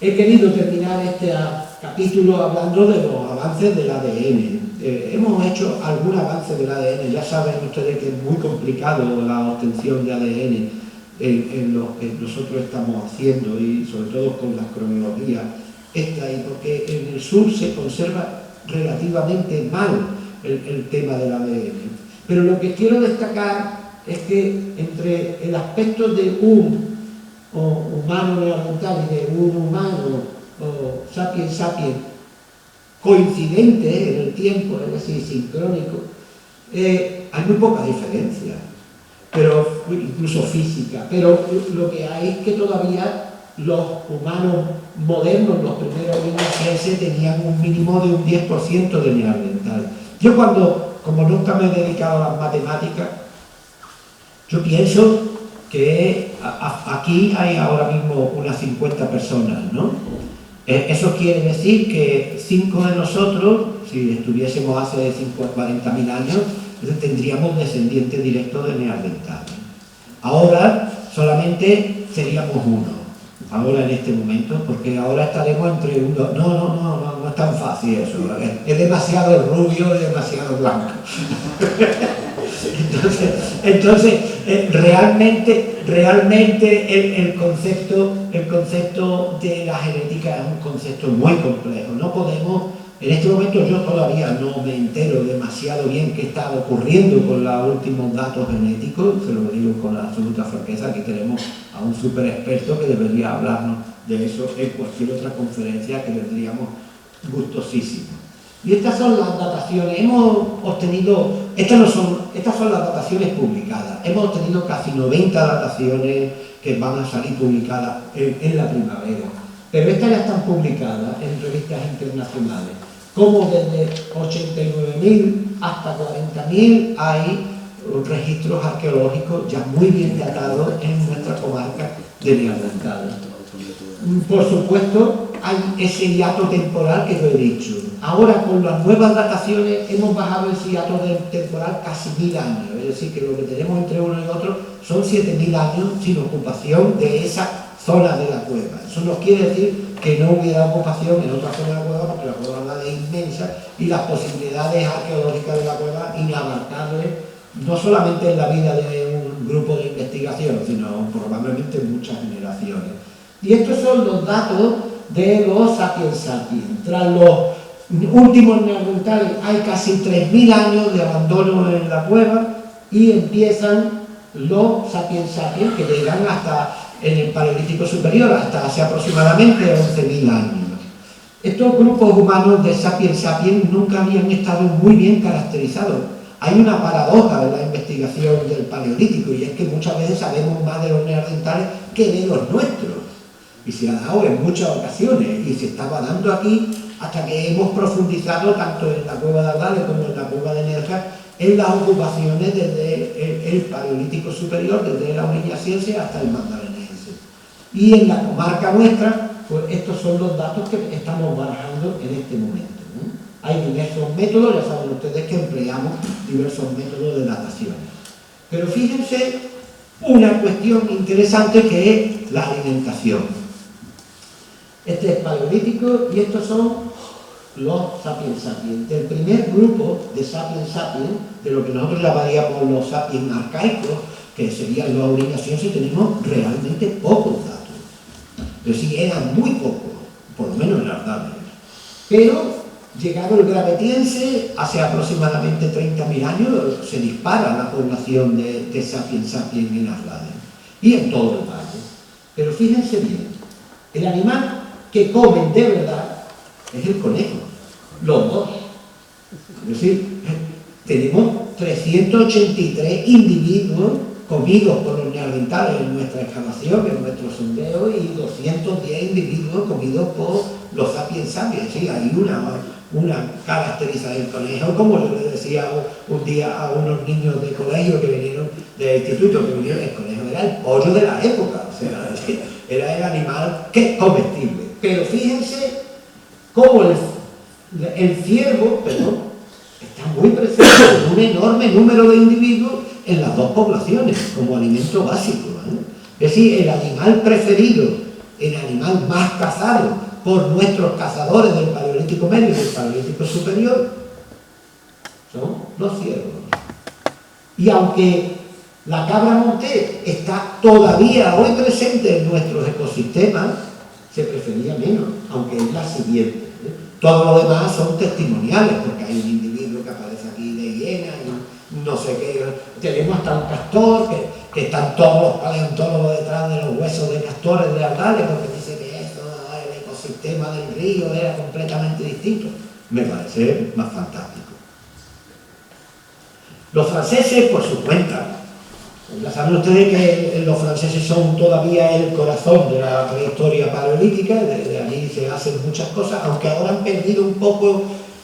He querido terminar este capítulo hablando de los avances del ADN. Hemos hecho algún avance del ADN, ya saben ustedes que es muy complicado la obtención de ADN en lo que nosotros estamos haciendo y sobre todo con las cronologías esta, y porque en el sur se conserva relativamente mal el tema del ADN. Pero lo que quiero destacar es que entre el aspecto de un humano neandertal y de un humano sapiens sapiens coincidente en el tiempo, es decir, sincrónico, hay muy poca diferencia, pero incluso física, pero lo que hay es que todavía los humanos modernos, los primeros hominicienses, tenían un mínimo de un 10% de neandertal. Yo como nunca me he dedicado a las matemáticas, yo pienso que aquí hay ahora mismo unas 50 personas, ¿no? Eso quiere decir que 5 de nosotros, si estuviésemos hace 40.000 años, tendríamos descendientes directos de neandertales. Ahora solamente seríamos uno. Ahora en este momento, porque ahora estaremos entre uno. No es tan fácil eso. Es demasiado rubio y demasiado blanco. Entonces realmente el concepto de la genética es un concepto muy complejo. No podemos, en este momento yo todavía no me entero demasiado bien qué está ocurriendo con los últimos datos genéticos, se lo digo con la absoluta franqueza, que tenemos a un súper experto que debería hablarnos de eso en cualquier otra conferencia que vendríamos gustosísimos. Y estas son las dataciones, hemos obtenido, estas son las dataciones publicadas, hemos obtenido casi 90 dataciones que van a salir publicadas en la primavera, pero estas ya están publicadas en revistas internacionales, como desde 89.000 hasta 40.000 hay registros arqueológicos ya muy bien datados en nuestra comarca de Neandertal. Por supuesto, hay ese hiato temporal que yo he dicho. Ahora, con las nuevas dataciones, hemos bajado ese hiato temporal casi 1.000 años. Es decir, que lo que tenemos entre uno y otro son 7.000 años sin ocupación de esa zona de la cueva. Eso no quiere decir que no hubiera ocupación en otra zona de la cueva, porque la cueva es inmensa y las posibilidades arqueológicas de la cueva inabarcables, no solamente en la vida de un grupo de investigación, sino probablemente en muchas generaciones. Y estos son los datos de los sapiens sapiens. Tras los últimos neandertales hay casi 3.000 años de abandono en la cueva y empiezan los sapiens sapiens que llegan hasta en el Paleolítico Superior, hasta hace aproximadamente 11.000 años. Estos grupos humanos de sapiens sapiens nunca habían estado muy bien caracterizados. Hay una paradoja en la investigación del Paleolítico, y es que muchas veces sabemos más de los neandertales que de los nuestros. Y se ha dado en muchas ocasiones, y se estaba dando aquí hasta que hemos profundizado tanto en la cueva de Ardales como en la cueva de Nerja en las ocupaciones desde el Paleolítico Superior, desde la Auriñasiense hasta el Magdalenense. Y en la comarca nuestra, pues estos son los datos que estamos barajando en este momento, ¿no? Hay diversos métodos, ya saben ustedes que empleamos diversos métodos de datación. Pero fíjense una cuestión interesante que es la alimentación. Este es paleolítico y estos son los sapiens sapiens. Del primer grupo de sapiens sapiens, de lo que nosotros llamaríamos los sapiens arcaicos, que serían los auriñasienses, tenemos realmente pocos datos. Es decir, eran muy pocos, por lo menos en Ardales. Pero llegado el Gravetiense, hace aproximadamente 30.000 años, se dispara la población de sapiens sapiens en Ardales. y en todo el valle. Pero fíjense bien, el animal que comen de verdad es el conejo, los dos. Es decir, tenemos 383 individuos comidos por los neandertales en nuestra excavación, en nuestro sondeo, y 210 individuos comidos por los sapiens sapiens. Sí, hay una caracterización del conejo, como yo le decía un día a unos niños de colegio que vinieron, de instituto, que vinieron, el conejo era el pollo de la época, o sea, era el animal que comestible. Pero fíjense cómo el ciervo, está muy presente en un enorme número de individuos en las dos poblaciones, como alimento básico, ¿eh? Es decir, el animal preferido, el animal más cazado por nuestros cazadores del Paleolítico Medio y del Paleolítico Superior, son los ciervos. Y aunque la cabra montés está todavía hoy presente en nuestros ecosistemas, se prefería menos, aunque es la siguiente, ¿eh? Todo lo demás son testimoniales, porque hay un individuo que aparece aquí de hiena y no sé qué. Tenemos hasta un castor, que están todos los paleontólogos detrás de los huesos de castores de Aldales, porque dice que eso, el ecosistema del río era completamente distinto. Me parece más fantástico. Los franceses, por su cuenta, ya saben ustedes que los franceses son todavía el corazón de la prehistoria paleolítica, de allí se hacen muchas cosas, aunque ahora han perdido un poco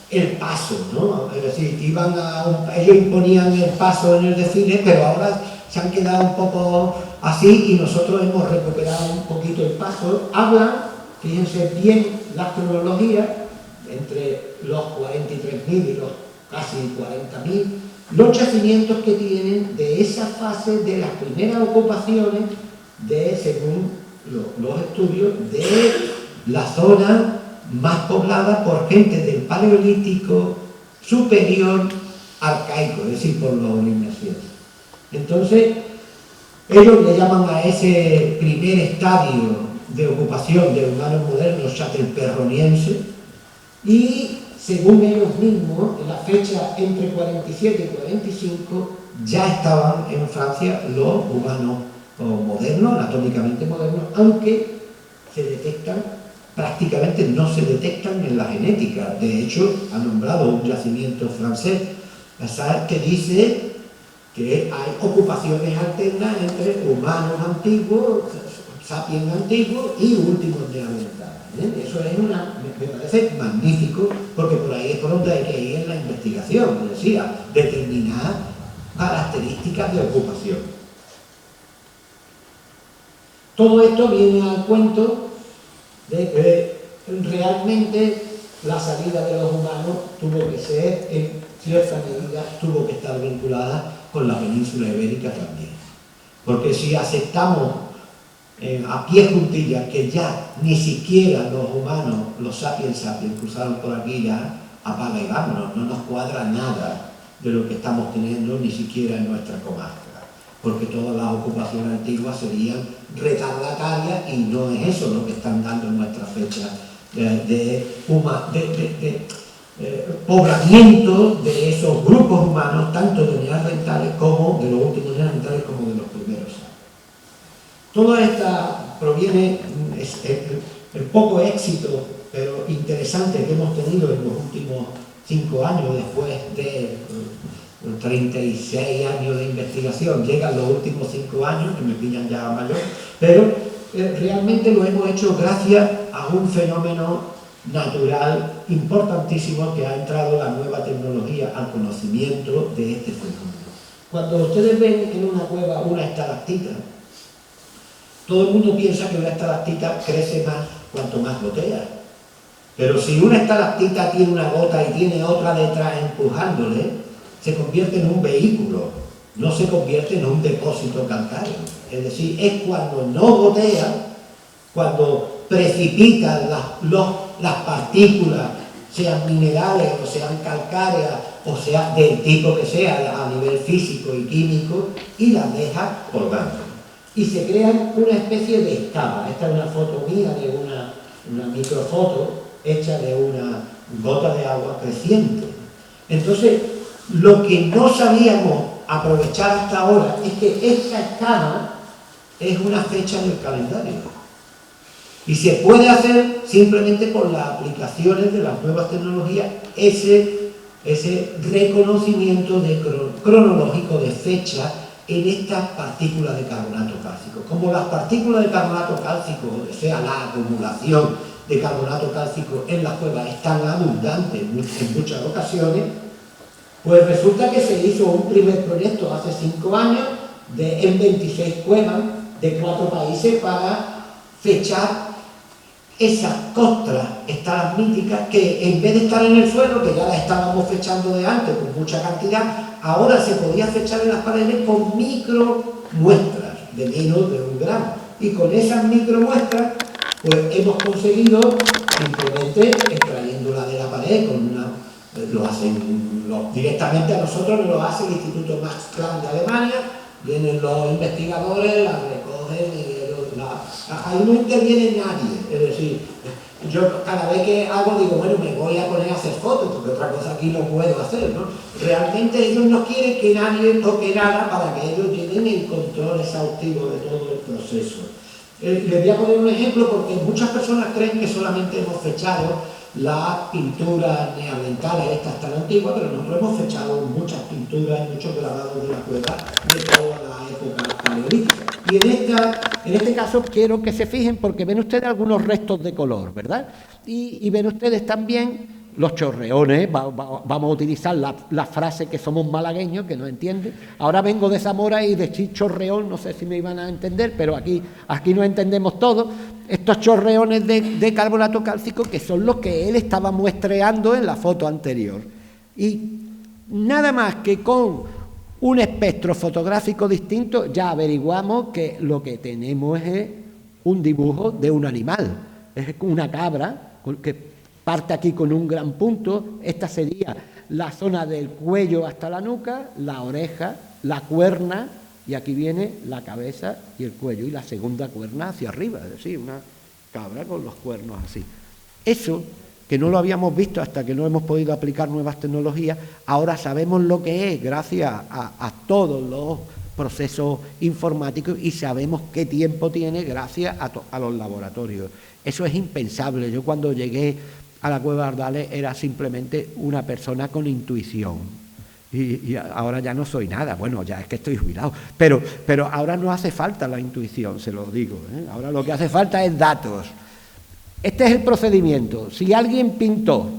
el paso, ¿no? Es decir, ellos imponían el paso en el desfile, pero ahora se han quedado un poco así y nosotros hemos recuperado un poquito el paso. Hablan, fíjense bien la cronología, entre los 43.000 y los casi 40.000, los yacimientos que tienen de esa fase de las primeras ocupaciones según los estudios, de la zona más poblada por gente del Paleolítico Superior arcaico, es decir, por los oligocénos. Entonces, ellos le llaman a ese primer estadio de ocupación de humanos modernos chatelperroniense, y según ellos mismos, en la fecha entre 47 y 45, ya estaban en Francia los humanos modernos, anatómicamente modernos, aunque se detectan, prácticamente no se detectan en la genética. De hecho, ha nombrado un yacimiento francés, que dice que hay ocupaciones alternas entre humanos antiguos, sapiens antiguos y últimos neandertales. Eso me parece magnífico, porque por ahí es por donde hay que ir en la investigación, como decía, determinar características de ocupación. Todo esto viene al cuento de que realmente la salida de los humanos tuvo que ser, en cierta medida, tuvo que estar vinculada con la península ibérica también. Porque si aceptamos a pie juntillas que ya ni siquiera los humanos, los sapiens sapiens, cruzaron por aquí, ya apaga y vámonos, no nos cuadra nada de lo que estamos teniendo, ni siquiera en nuestra comarca, porque todas las ocupaciones antiguas serían retardatarias, y no es eso lo que están dando en nuestra fecha de poblamiento de esos grupos humanos, tanto de neandertales como de los últimos neandertales, como de los primeros sapiens. Toda esta proviene, el poco éxito, pero interesante, que hemos tenido en los últimos 5 años, después de 36 años de investigación, llegan los últimos 5 años, que me pillan ya mayor, pero realmente lo hemos hecho gracias a un fenómeno natural importantísimo, que ha entrado la nueva tecnología al conocimiento de este fenómeno. Cuando ustedes ven en una cueva una estalactita, todo el mundo piensa que una estalactita crece más cuanto más gotea. Pero si una estalactita tiene una gota y tiene otra detrás empujándole, se convierte en un vehículo, no se convierte en un depósito calcáreo. Es decir, es cuando no gotea, cuando precipitan las partículas, sean minerales o sean calcáreas, o sea del tipo que sea, a nivel físico y químico, y las deja colgando. Y se crean una especie de escama. Esta es una foto mía de una microfoto hecha de una gota de agua creciente. Entonces, lo que no sabíamos aprovechar hasta ahora es que esta escama es una fecha en el calendario. Y se puede hacer simplemente con las aplicaciones de las nuevas tecnologías ese reconocimiento cronológico de fecha en estas partículas de carbonato cálcico. Como las partículas de carbonato cálcico, o sea, la acumulación de carbonato cálcico en las cuevas es tan abundante en muchas ocasiones, pues resulta que se hizo un primer proyecto hace 5 años en 26 cuevas de 4 países para fechar esas costras estalagmíticas que en vez de estar en el suelo, que ya las estábamos fechando de antes con mucha cantidad, ahora se podía fechar en las paredes con micromuestras de menos de 1 gramo. Y con esas micromuestras, pues hemos conseguido simplemente extrayéndola de la pared con una... directamente a nosotros nos lo hace el Instituto Max Planck de Alemania, vienen los investigadores, la recogen, ahí no interviene nadie, es decir, yo cada vez que hago digo, bueno, me voy a poner a hacer fotos, porque otra cosa aquí no puedo hacer, ¿no? Realmente ellos no quieren que nadie toque nada para que ellos lleven el control exhaustivo de todo el proceso. Les voy a poner un ejemplo porque muchas personas creen que solamente hemos fechado las pinturas neandertales, estas tan antiguas, pero nosotros hemos fechado muchas pinturas y muchos grabados de la cueva de toda la época paleolítica. Y en este caso quiero que se fijen porque ven ustedes algunos restos de color, ¿verdad? Y ven ustedes también los chorreones, vamos a utilizar la frase que somos malagueños, que no entienden. Ahora vengo de Zamora y decir chorreón, no sé si me iban a entender, pero aquí no entendemos todo. Estos chorreones de carbonato cálcico que son los que él estaba muestreando en la foto anterior. Y nada más que con un espectro fotográfico distinto ya averiguamos que lo que tenemos es un dibujo de un animal. Es una cabra que parte aquí con un gran punto. Esta sería la zona del cuello hasta la nuca, la oreja, la cuerna, y aquí viene la cabeza y el cuello, y la segunda cuerna hacia arriba, es decir, una cabra con los cuernos así. Eso, que no lo habíamos visto hasta que no hemos podido aplicar nuevas tecnologías, ahora sabemos lo que es gracias a todos los procesos informáticos y sabemos qué tiempo tiene gracias a los laboratorios. Eso es impensable. Yo cuando llegué a la cueva de Ardales era simplemente una persona con intuición. Y ahora ya no soy nada, bueno, ya es que estoy jubilado, pero ahora no hace falta la intuición, se lo digo, ¿eh? Ahora lo que hace falta es datos. Este es el procedimiento. Si alguien pintó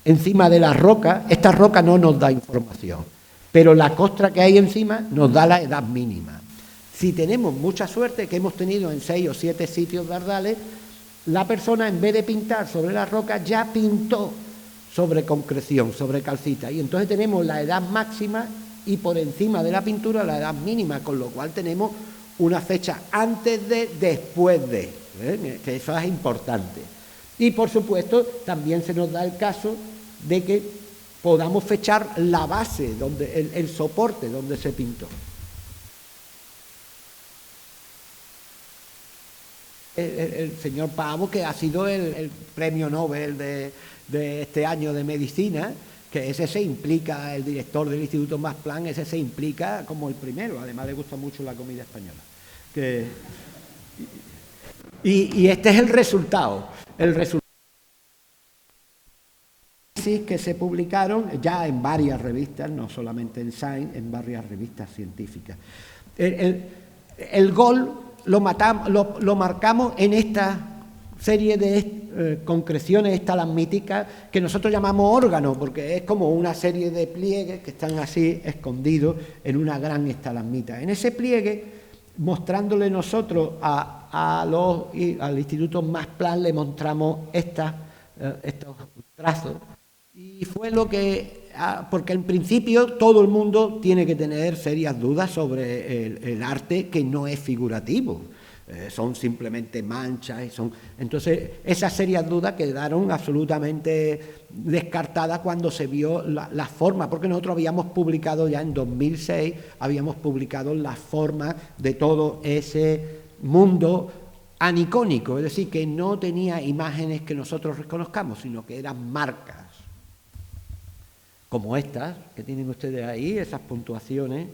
encima de la roca, esta roca no nos da información, pero la costra que hay encima nos da la edad mínima. Si tenemos mucha suerte, que hemos tenido en 6 o 7 sitios de Ardales, la persona en vez de pintar sobre la roca ya pintó sobre concreción, sobre calcita, y entonces tenemos la edad máxima y por encima de la pintura la edad mínima, con lo cual tenemos una fecha antes de, después de, que eso es importante. Y por supuesto también se nos da el caso de que podamos fechar la base, donde el soporte donde se pintó. El señor Pavo, que ha sido el premio Nobel de este año de medicina, que ese se implica, el director del Instituto Max Planck, ese se implica como el primero, además le gusta mucho la comida española. Y este es el resultado. Que se publicaron ya en varias revistas, no solamente en Science, en varias revistas científicas. El gol lo marcamos en esta serie de concreciones estalagmíticas que nosotros llamamos órganos, porque es como una serie de pliegues que están así escondidos en una gran estalagmita. En ese pliegue, mostrándole nosotros al Instituto Max Planck, le mostramos estos trazos. Y fue lo que, porque en principio todo el mundo tiene que tener serias dudas sobre el arte que no es figurativo, son simplemente manchas. Entonces esas serias dudas quedaron absolutamente descartadas cuando se vio la forma, porque nosotros habíamos publicado ya en 2006, habíamos publicado la forma de todo ese mundo anicónico, es decir, que no tenía imágenes que nosotros reconozcamos, sino que eran marcas. Como estas que tienen ustedes ahí, esas puntuaciones.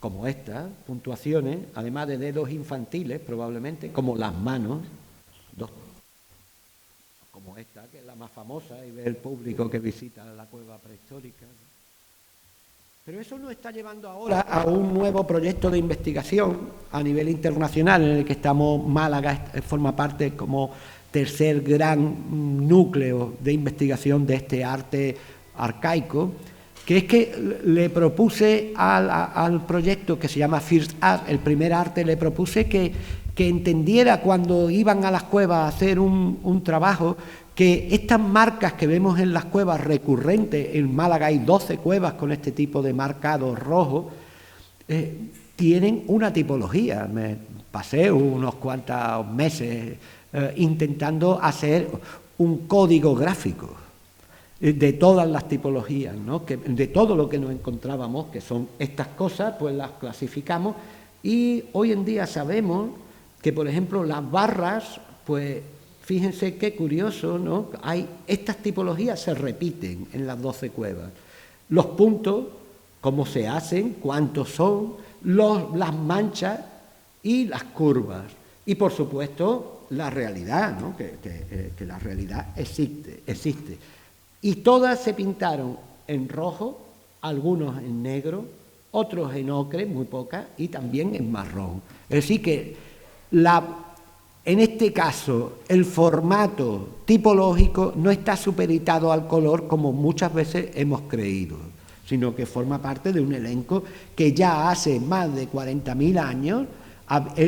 como estas puntuaciones, además de dedos infantiles, probablemente, como las manos, como esta, que es la más famosa, y ve el público que visita la cueva prehistórica. Pero eso nos está llevando ahora a un nuevo proyecto de investigación a nivel internacional, en el que estamos. Málaga forma parte como tercer gran núcleo de investigación de este arte arcaico, que es que le propuse al proyecto que se llama First Art, el primer arte, le propuse que entendiera cuando iban a las cuevas a hacer un trabajo, que estas marcas que vemos en las cuevas recurrentes, en Málaga hay 12 cuevas con este tipo de marcados rojos, tienen una tipología. Me pasé unos cuantos meses intentando hacer un código gráfico de todas las tipologías, ¿no? De todo lo que nos encontrábamos, que son estas cosas, pues las clasificamos, y hoy en día sabemos que, por ejemplo, las barras, pues fíjense qué curioso, ¿no? Estas tipologías se repiten en las 12 cuevas. Los puntos, cómo se hacen, cuántos son, las manchas y las curvas. Y, por supuesto, la realidad, ¿no? Que la realidad existe. Y todas se pintaron en rojo, algunos en negro, otros en ocre, muy pocas, y también en marrón. Es decir, que en este caso el formato tipológico no está supeditado al color como muchas veces hemos creído, sino que forma parte de un elenco que ya hace más de 40.000 años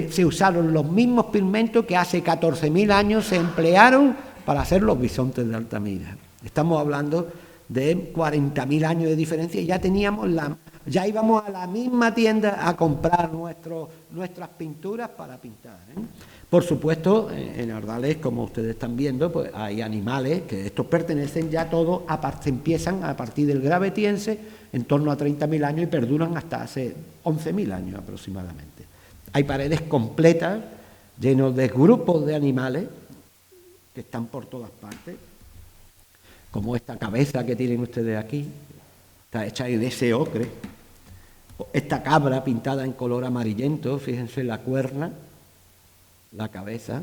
se usaron los mismos pigmentos que hace 14.000 años se emplearon para hacer los bisontes de Altamira. Estamos hablando de 40.000 años de diferencia y ya íbamos a la misma tienda a comprar nuestras pinturas para pintar, ¿eh? Por supuesto, en Ardales, como ustedes están viendo, pues hay animales que estos pertenecen ya todos, empiezan a partir del Gravetiense en torno a 30.000 años y perduran hasta hace 11.000 años aproximadamente. Hay paredes completas llenas de grupos de animales que están por todas partes, como esta cabeza que tienen ustedes aquí, está hecha en ese ocre, esta cabra pintada en color amarillento, fíjense la cuerna, la cabeza,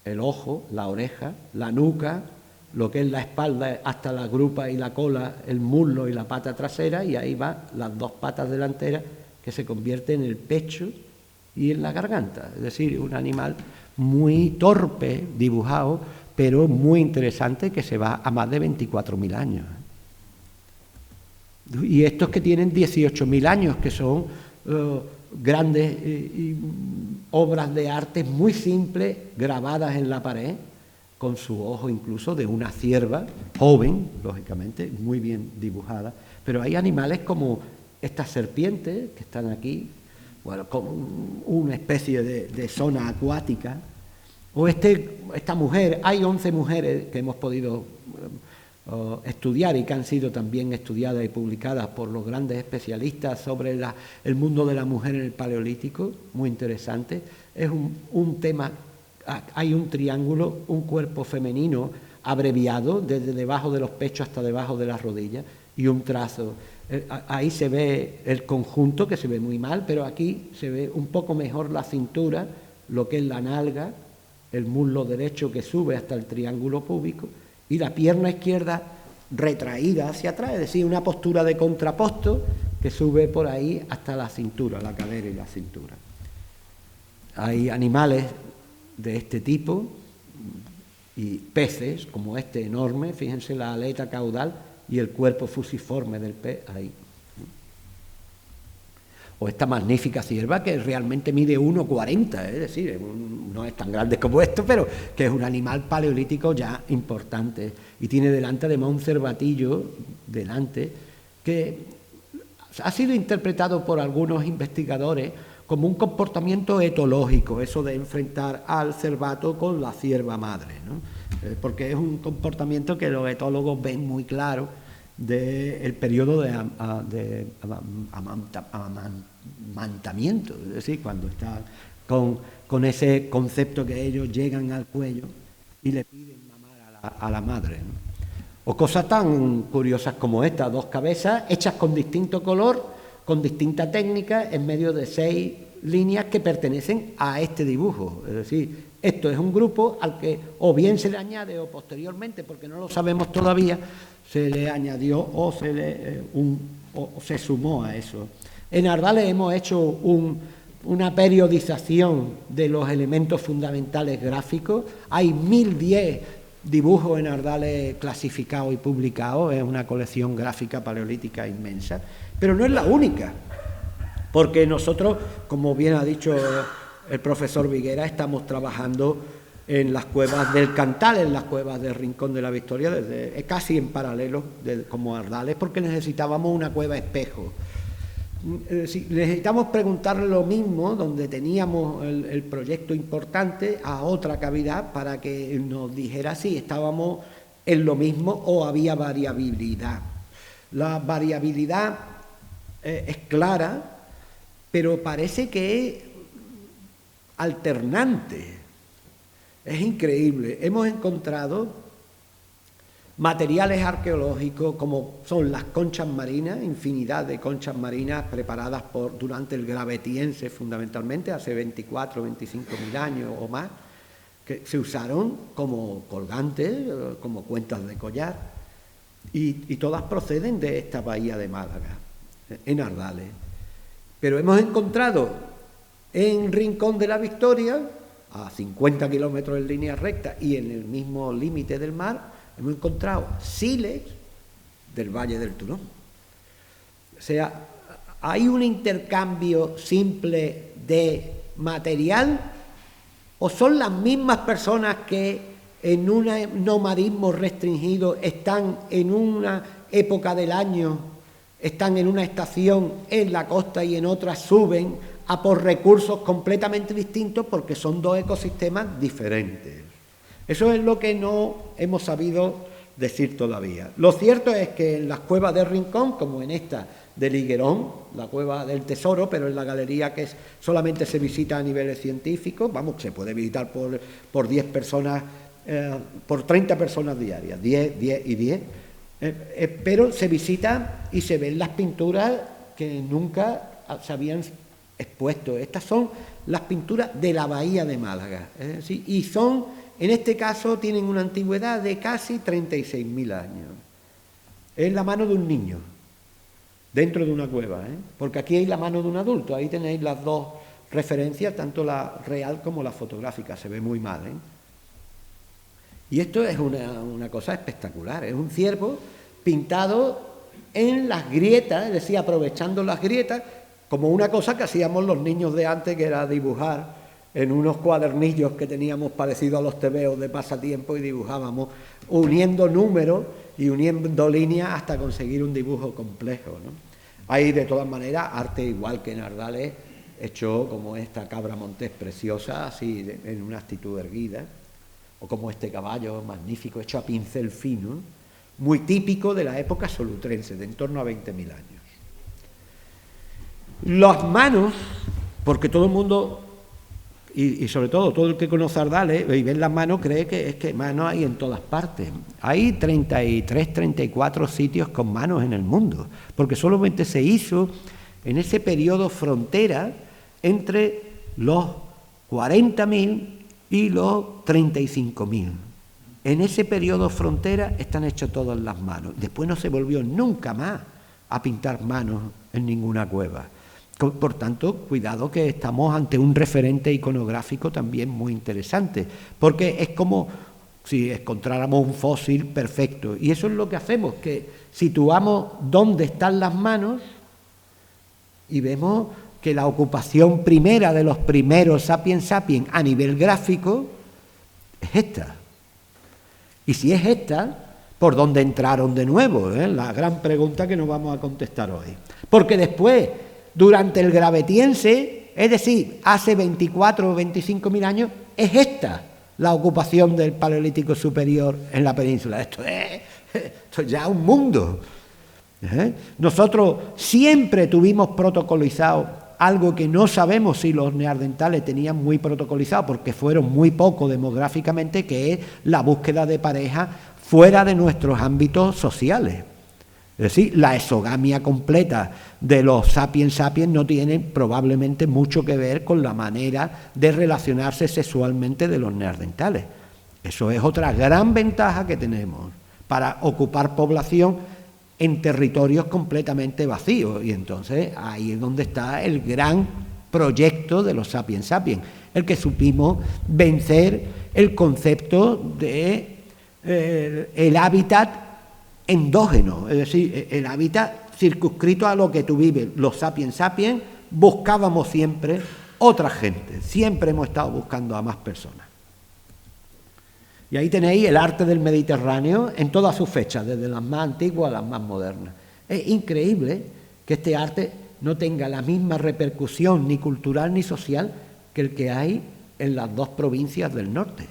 el ojo, la oreja, la nuca, lo que es la espalda hasta la grupa y la cola, el muslo y la pata trasera, y ahí van las dos patas delanteras que se convierten en el pecho y en la garganta. Es decir, un animal muy torpe dibujado, pero muy interesante, que se va a más de 24.000 años. Y estos que tienen 18.000 años, que son grandes obras de arte muy simples, grabadas en la pared, con su ojo incluso de una cierva, joven, lógicamente, muy bien dibujada. Pero hay animales como estas serpientes que están aquí, bueno, con una especie de zona acuática, o esta mujer. Hay 11 mujeres que hemos podido estudiar y que han sido también estudiadas y publicadas por los grandes especialistas sobre el mundo de la mujer en el Paleolítico, muy interesante. Es un tema, hay un triángulo, un cuerpo femenino abreviado desde debajo de los pechos hasta debajo de las rodillas y un trazo. Ahí se ve el conjunto, que se ve muy mal, pero aquí se ve un poco mejor la cintura, lo que es la nalga, el muslo derecho que sube hasta el triángulo púbico y la pierna izquierda retraída hacia atrás, es decir, una postura de contraposto que sube por ahí hasta la cintura, la cadera y la cintura. Hay animales de este tipo y peces como este enorme, fíjense la aleta caudal y el cuerpo fusiforme del pez ahí. O esta magnífica cierva que realmente mide 1,40, es decir, no es tan grande como esto, pero que es un animal paleolítico ya importante. Y tiene delante además un cervatillo, delante, que ha sido interpretado por algunos investigadores como un comportamiento etológico, eso de enfrentar al cervato con la cierva madre, ¿no? Porque es un comportamiento que los etólogos ven muy claro del periodo de amamantamiento, es decir, cuando está con ese concepto que ellos llegan al cuello y le piden mamar a la madre, ¿no? O cosas tan curiosas como estas, dos cabezas hechas con distinto color, con distinta técnica en medio de 6 líneas que pertenecen a este dibujo. Es decir, esto es un grupo al que o bien se le añade o posteriormente, porque no lo sabemos todavía, se le añadió o se sumó a eso. En Ardales hemos hecho una periodización de los elementos fundamentales gráficos. Hay 1010 dibujos en Ardales clasificados y publicados. Es una colección gráfica paleolítica inmensa, pero no es la única, porque nosotros, como bien ha dicho el profesor Viguera, estamos trabajando en las cuevas del Cantal, en las cuevas del Rincón de la Victoria, casi en paralelo como Ardales, porque necesitábamos una cueva espejo. Necesitamos preguntarle lo mismo, donde teníamos el proyecto importante, a otra cavidad, para que nos dijera si estábamos en lo mismo o había variabilidad. La variabilidad es clara, pero parece que es alternante. Es increíble. Hemos encontrado materiales arqueológicos como son las conchas marinas, infinidad de conchas marinas preparadas durante el Gravetiense, fundamentalmente, hace 24 o 25 mil años o más, que se usaron como colgantes, como cuentas de collar, y todas proceden de esta bahía de Málaga, en Ardales. Pero hemos encontrado en Rincón de la Victoria, a 50 kilómetros en línea recta y en el mismo límite del mar, hemos encontrado sílex del Valle del Turón. O sea, hay un intercambio simple de material, o son las mismas personas que en un nomadismo restringido están en una época del año, están en una estación en la costa y en otra suben a por recursos completamente distintos, porque son dos ecosistemas diferentes. Eso es lo que no hemos sabido decir todavía. Lo cierto es que en las cuevas de Rincón, como en esta del Higuerón, la cueva del Tesoro, pero en la galería que solamente se visita a niveles científicos, se puede visitar por 10 personas, por 30 personas diarias, 10 y 10, pero se visita y se ven las pinturas que nunca se habían expuesto. Estas son las pinturas de la bahía de Málaga, ¿sí? Y son, en este caso, tienen una antigüedad de casi 36.000 años. Es la mano de un niño dentro de una cueva, porque aquí hay la mano de un adulto. Ahí tenéis las dos referencias, tanto la real como la fotográfica. Se ve muy mal, Y esto es una cosa espectacular. Es un ciervo pintado en las grietas, es decir, aprovechando las grietas, como una cosa que hacíamos los niños de antes, que era dibujar en unos cuadernillos que teníamos parecidos a los tebeos de pasatiempo, y dibujábamos uniendo números y uniendo líneas hasta conseguir un dibujo complejo, ¿no? Hay, de todas maneras, arte igual que en Ardales, hecho como esta cabra montés preciosa, así en una actitud erguida, o como este caballo magnífico hecho a pincel fino, muy típico de la época solutrense, de en torno a 20.000 años. Las manos, porque todo el mundo, y sobre todo todo el que conoce Ardales y ve las manos, cree que es que manos hay en todas partes. Hay 33, 34 sitios con manos en el mundo, porque solamente se hizo en ese periodo frontera entre los 40.000 y los 35.000. En ese periodo frontera están hechas todas las manos. Después no se volvió nunca más a pintar manos en ninguna cueva. Por tanto, cuidado, que estamos ante un referente iconográfico también muy interesante, porque es como si encontráramos un fósil perfecto. Y eso es lo que hacemos, que situamos dónde están las manos y vemos que la ocupación primera de los primeros sapiens sapiens a nivel gráfico es esta. Y si es esta, ¿por dónde entraron de nuevo? La gran pregunta que nos vamos a contestar hoy. Porque después, durante el Gravetiense, es decir, hace 24 o 25.000 años, es esta la ocupación del Paleolítico Superior en la península. Esto es ya un mundo. Nosotros siempre tuvimos protocolizado algo que no sabemos si los neandertales tenían muy protocolizado, porque fueron muy poco demográficamente, que es la búsqueda de pareja fuera de nuestros ámbitos sociales. Es decir, la exogamia completa de los sapiens sapiens no tiene probablemente mucho que ver con la manera de relacionarse sexualmente de los neandertales. Eso es otra gran ventaja que tenemos para ocupar población en territorios completamente vacíos. Y entonces ahí es donde está el gran proyecto de los sapiens sapiens, el que supimos vencer el concepto de el hábitat endógeno, es decir, el hábitat circunscrito a lo que tú vives. Los sapiens sapiens buscábamos siempre otra gente, siempre hemos estado buscando a más personas. Y ahí tenéis el arte del Mediterráneo en todas sus fechas, desde las más antiguas a las más modernas. Es increíble que este arte no tenga la misma repercusión ni cultural ni social que el que hay en las dos provincias del norte.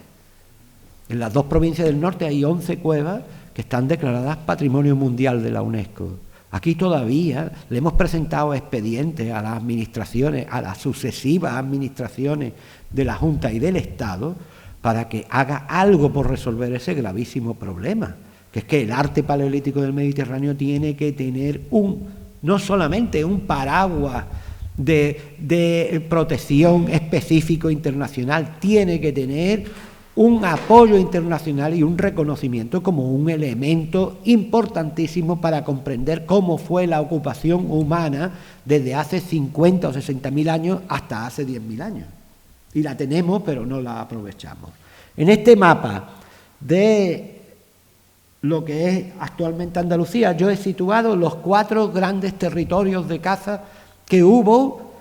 En las dos provincias del norte hay 11 cuevas que están declaradas Patrimonio Mundial de la UNESCO. Aquí todavía le hemos presentado expedientes a las administraciones, a las sucesivas administraciones de la Junta y del Estado, para que haga algo por resolver ese gravísimo problema, que es que el arte paleolítico del Mediterráneo tiene que tener no solamente un paraguas de protección específico internacional, tiene que tener un apoyo internacional y un reconocimiento como un elemento importantísimo para comprender cómo fue la ocupación humana desde hace 50 o 60.000 años hasta hace 10.000 años. Y la tenemos, pero no la aprovechamos. En este mapa de lo que es actualmente Andalucía, yo he situado los 4 grandes territorios de caza que hubo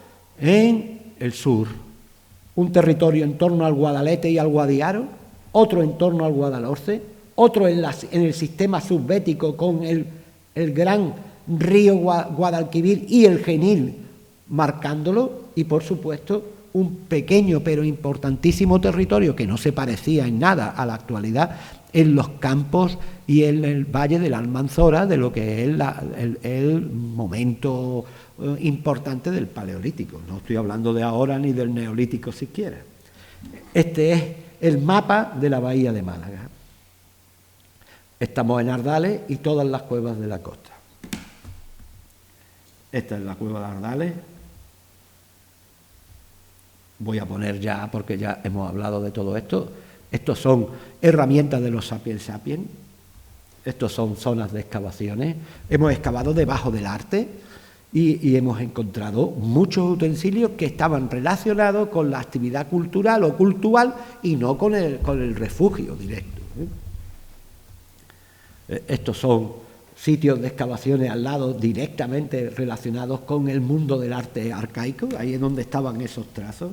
en el sur. Un territorio en torno al Guadalete y al Guadiaro, otro en torno al Guadalhorce, otro en el sistema subbético con el gran río Guadalquivir y el Genil marcándolo, y por supuesto un pequeño pero importantísimo territorio que no se parecía en nada a la actualidad en los campos y en el valle de la Almanzora, de lo que es el momento importante del Paleolítico. No estoy hablando de ahora ni del Neolítico siquiera. Este es el mapa de la bahía de Málaga. Estamos en Ardales y todas las cuevas de la costa. Esta es la cueva de Ardales. Voy a poner ya, porque ya hemos hablado de todo esto. Estos son herramientas de los sapiens sapiens. Estos son zonas de excavaciones. Hemos excavado debajo del arte y hemos encontrado muchos utensilios que estaban relacionados con la actividad cultural o cultural y no con el refugio directo. Estos son sitios de excavaciones al lado directamente relacionados con el mundo del arte arcaico. Ahí es donde estaban esos trazos.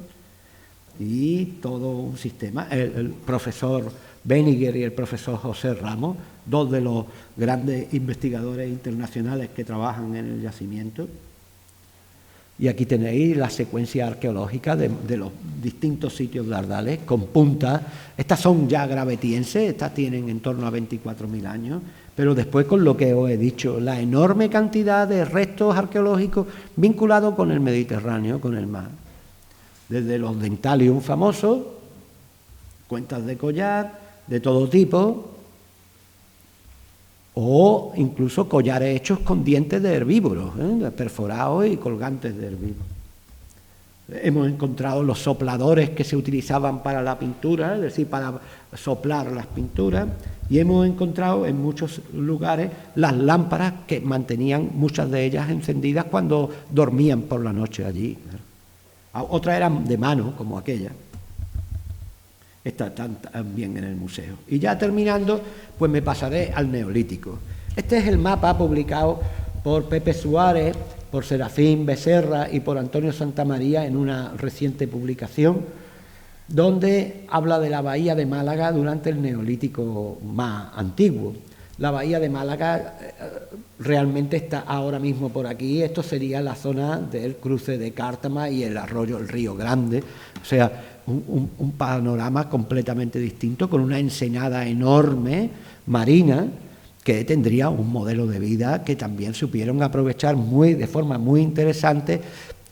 Y todo un sistema. El profesor Beniger y el profesor José Ramos, 2 de los grandes investigadores internacionales que trabajan en el yacimiento. Y aquí tenéis la secuencia arqueológica de los distintos sitios de Ardales, con puntas. Estas son ya gravetienses, estas tienen en torno a 24.000 años, pero después, con lo que os he dicho, la enorme cantidad de restos arqueológicos vinculados con el Mediterráneo, con el mar. Desde los dentalium famosos, cuentas de collar, de todo tipo, o incluso collares hechos con dientes de herbívoros, perforados y colgantes de herbívoros. Hemos encontrado los sopladores que se utilizaban para la pintura, es decir, para soplar las pinturas, y hemos encontrado en muchos lugares las lámparas que mantenían muchas de ellas encendidas cuando dormían por la noche allí. Otras eran de mano, como aquella. Está también en el museo. Y ya terminando, pues me pasaré al Neolítico. Este es el mapa publicado por Pepe Suárez, por Serafín Becerra y por Antonio Santamaría en una reciente publicación, donde habla de la bahía de Málaga durante el Neolítico más antiguo. La bahía de Málaga realmente está ahora mismo por aquí. Esto sería la zona del cruce de Cártama y el arroyo, el Río Grande. O sea, un panorama completamente distinto, con una ensenada enorme, marina, que tendría un modelo de vida que también supieron aprovechar de forma muy interesante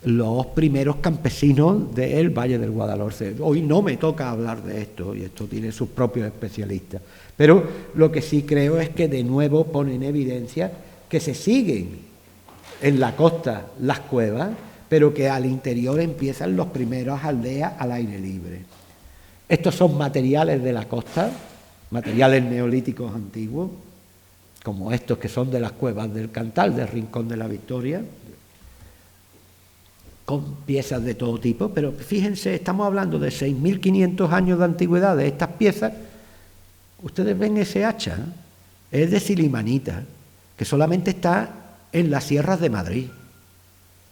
los primeros campesinos del Valle del Guadalhorce. Hoy no me toca hablar de esto, y esto tiene sus propios especialistas. Pero lo que sí creo es que de nuevo pone en evidencia que se siguen en la costa las cuevas, pero que al interior empiezan los primeros aldeas al aire libre. Estos son materiales de la costa, materiales neolíticos antiguos, como estos que son de las cuevas del Cantal, del Rincón de la Victoria, con piezas de todo tipo, pero fíjense, estamos hablando de 6.500 años de antigüedad de estas piezas. Ustedes ven ese hacha, es de silimanita, que solamente está en las sierras de Madrid.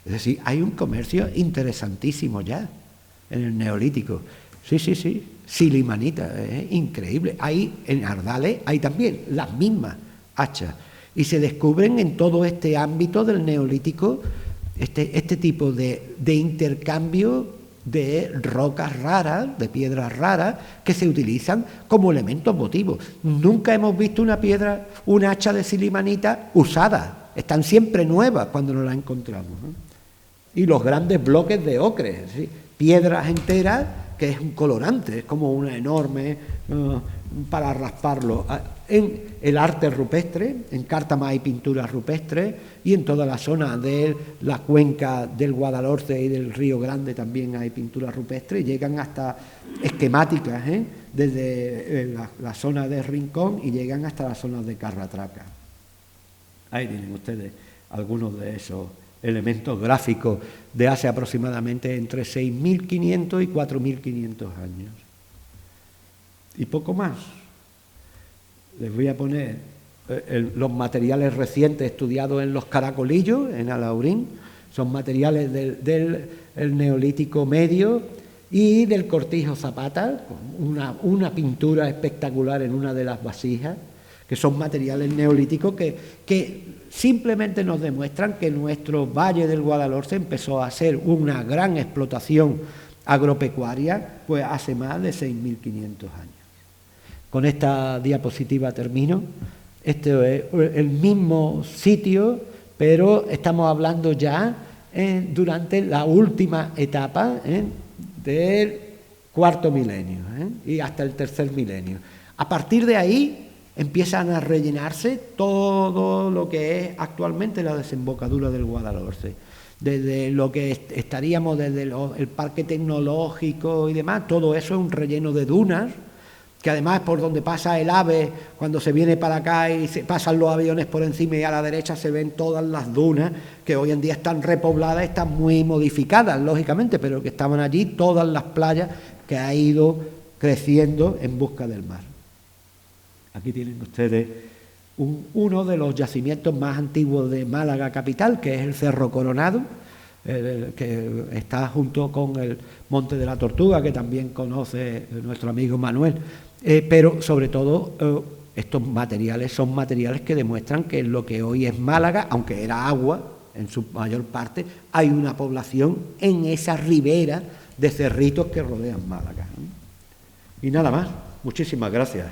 Es decir, hay un comercio interesantísimo ya en el Neolítico. Sí, silimanita, es increíble. Hay en Ardales, hay también las mismas hachas. Y se descubren en todo este ámbito del Neolítico este tipo de intercambio de rocas raras, de piedras raras, que se utilizan como elementos votivos. Nunca hemos visto una hacha de silimanita usada. Están siempre nuevas cuando nos la encontramos, ¿no? Y los grandes bloques de ocre, ¿sí? Piedras enteras, que es un colorante, es como una enorme para rasparlo. En el arte rupestre, en Cártama hay pinturas rupestres, y en toda la zona de la cuenca del Guadalhorce y del Río Grande también hay pinturas rupestres, y llegan hasta esquemáticas, desde la zona de Rincón y llegan hasta la zona de Carratraca. Ahí tienen ustedes algunos de esos elementos gráficos de hace aproximadamente entre 6.500 y 4.500 años. Y poco más. Les voy a poner los materiales recientes estudiados en los Caracolillos, en Alhaurín. Son materiales del Neolítico Medio y del Cortijo Zapata, una pintura espectacular en una de las vasijas, que son materiales neolíticos que simplemente nos demuestran que nuestro Valle del Guadalhorce empezó a ser una gran explotación agropecuaria pues hace más de 6.500 años. Con esta diapositiva termino. Este es el mismo sitio, pero estamos hablando ya durante la última etapa del cuarto milenio y hasta el tercer milenio. A partir de ahí empiezan a rellenarse todo lo que es actualmente la desembocadura del Guadalhorce. Desde lo que estaríamos, desde el parque tecnológico y demás, todo eso es un relleno de dunas, que además por donde pasa el AVE, cuando se viene para acá y se pasan los aviones por encima y a la derecha se ven todas las dunas, que hoy en día están repobladas, están muy modificadas, lógicamente, pero que estaban allí todas las playas que ha ido creciendo en busca del mar. Aquí tienen ustedes uno de los yacimientos más antiguos de Málaga capital, que es el Cerro Coronado, que está junto con el Monte de la Tortuga, que también conoce nuestro amigo Manuel. Pero sobre todo estos materiales son materiales que demuestran que lo que hoy es Málaga, aunque era agua en su mayor parte, hay una población en esa ribera de cerritos que rodean Málaga. Y nada más. Muchísimas gracias.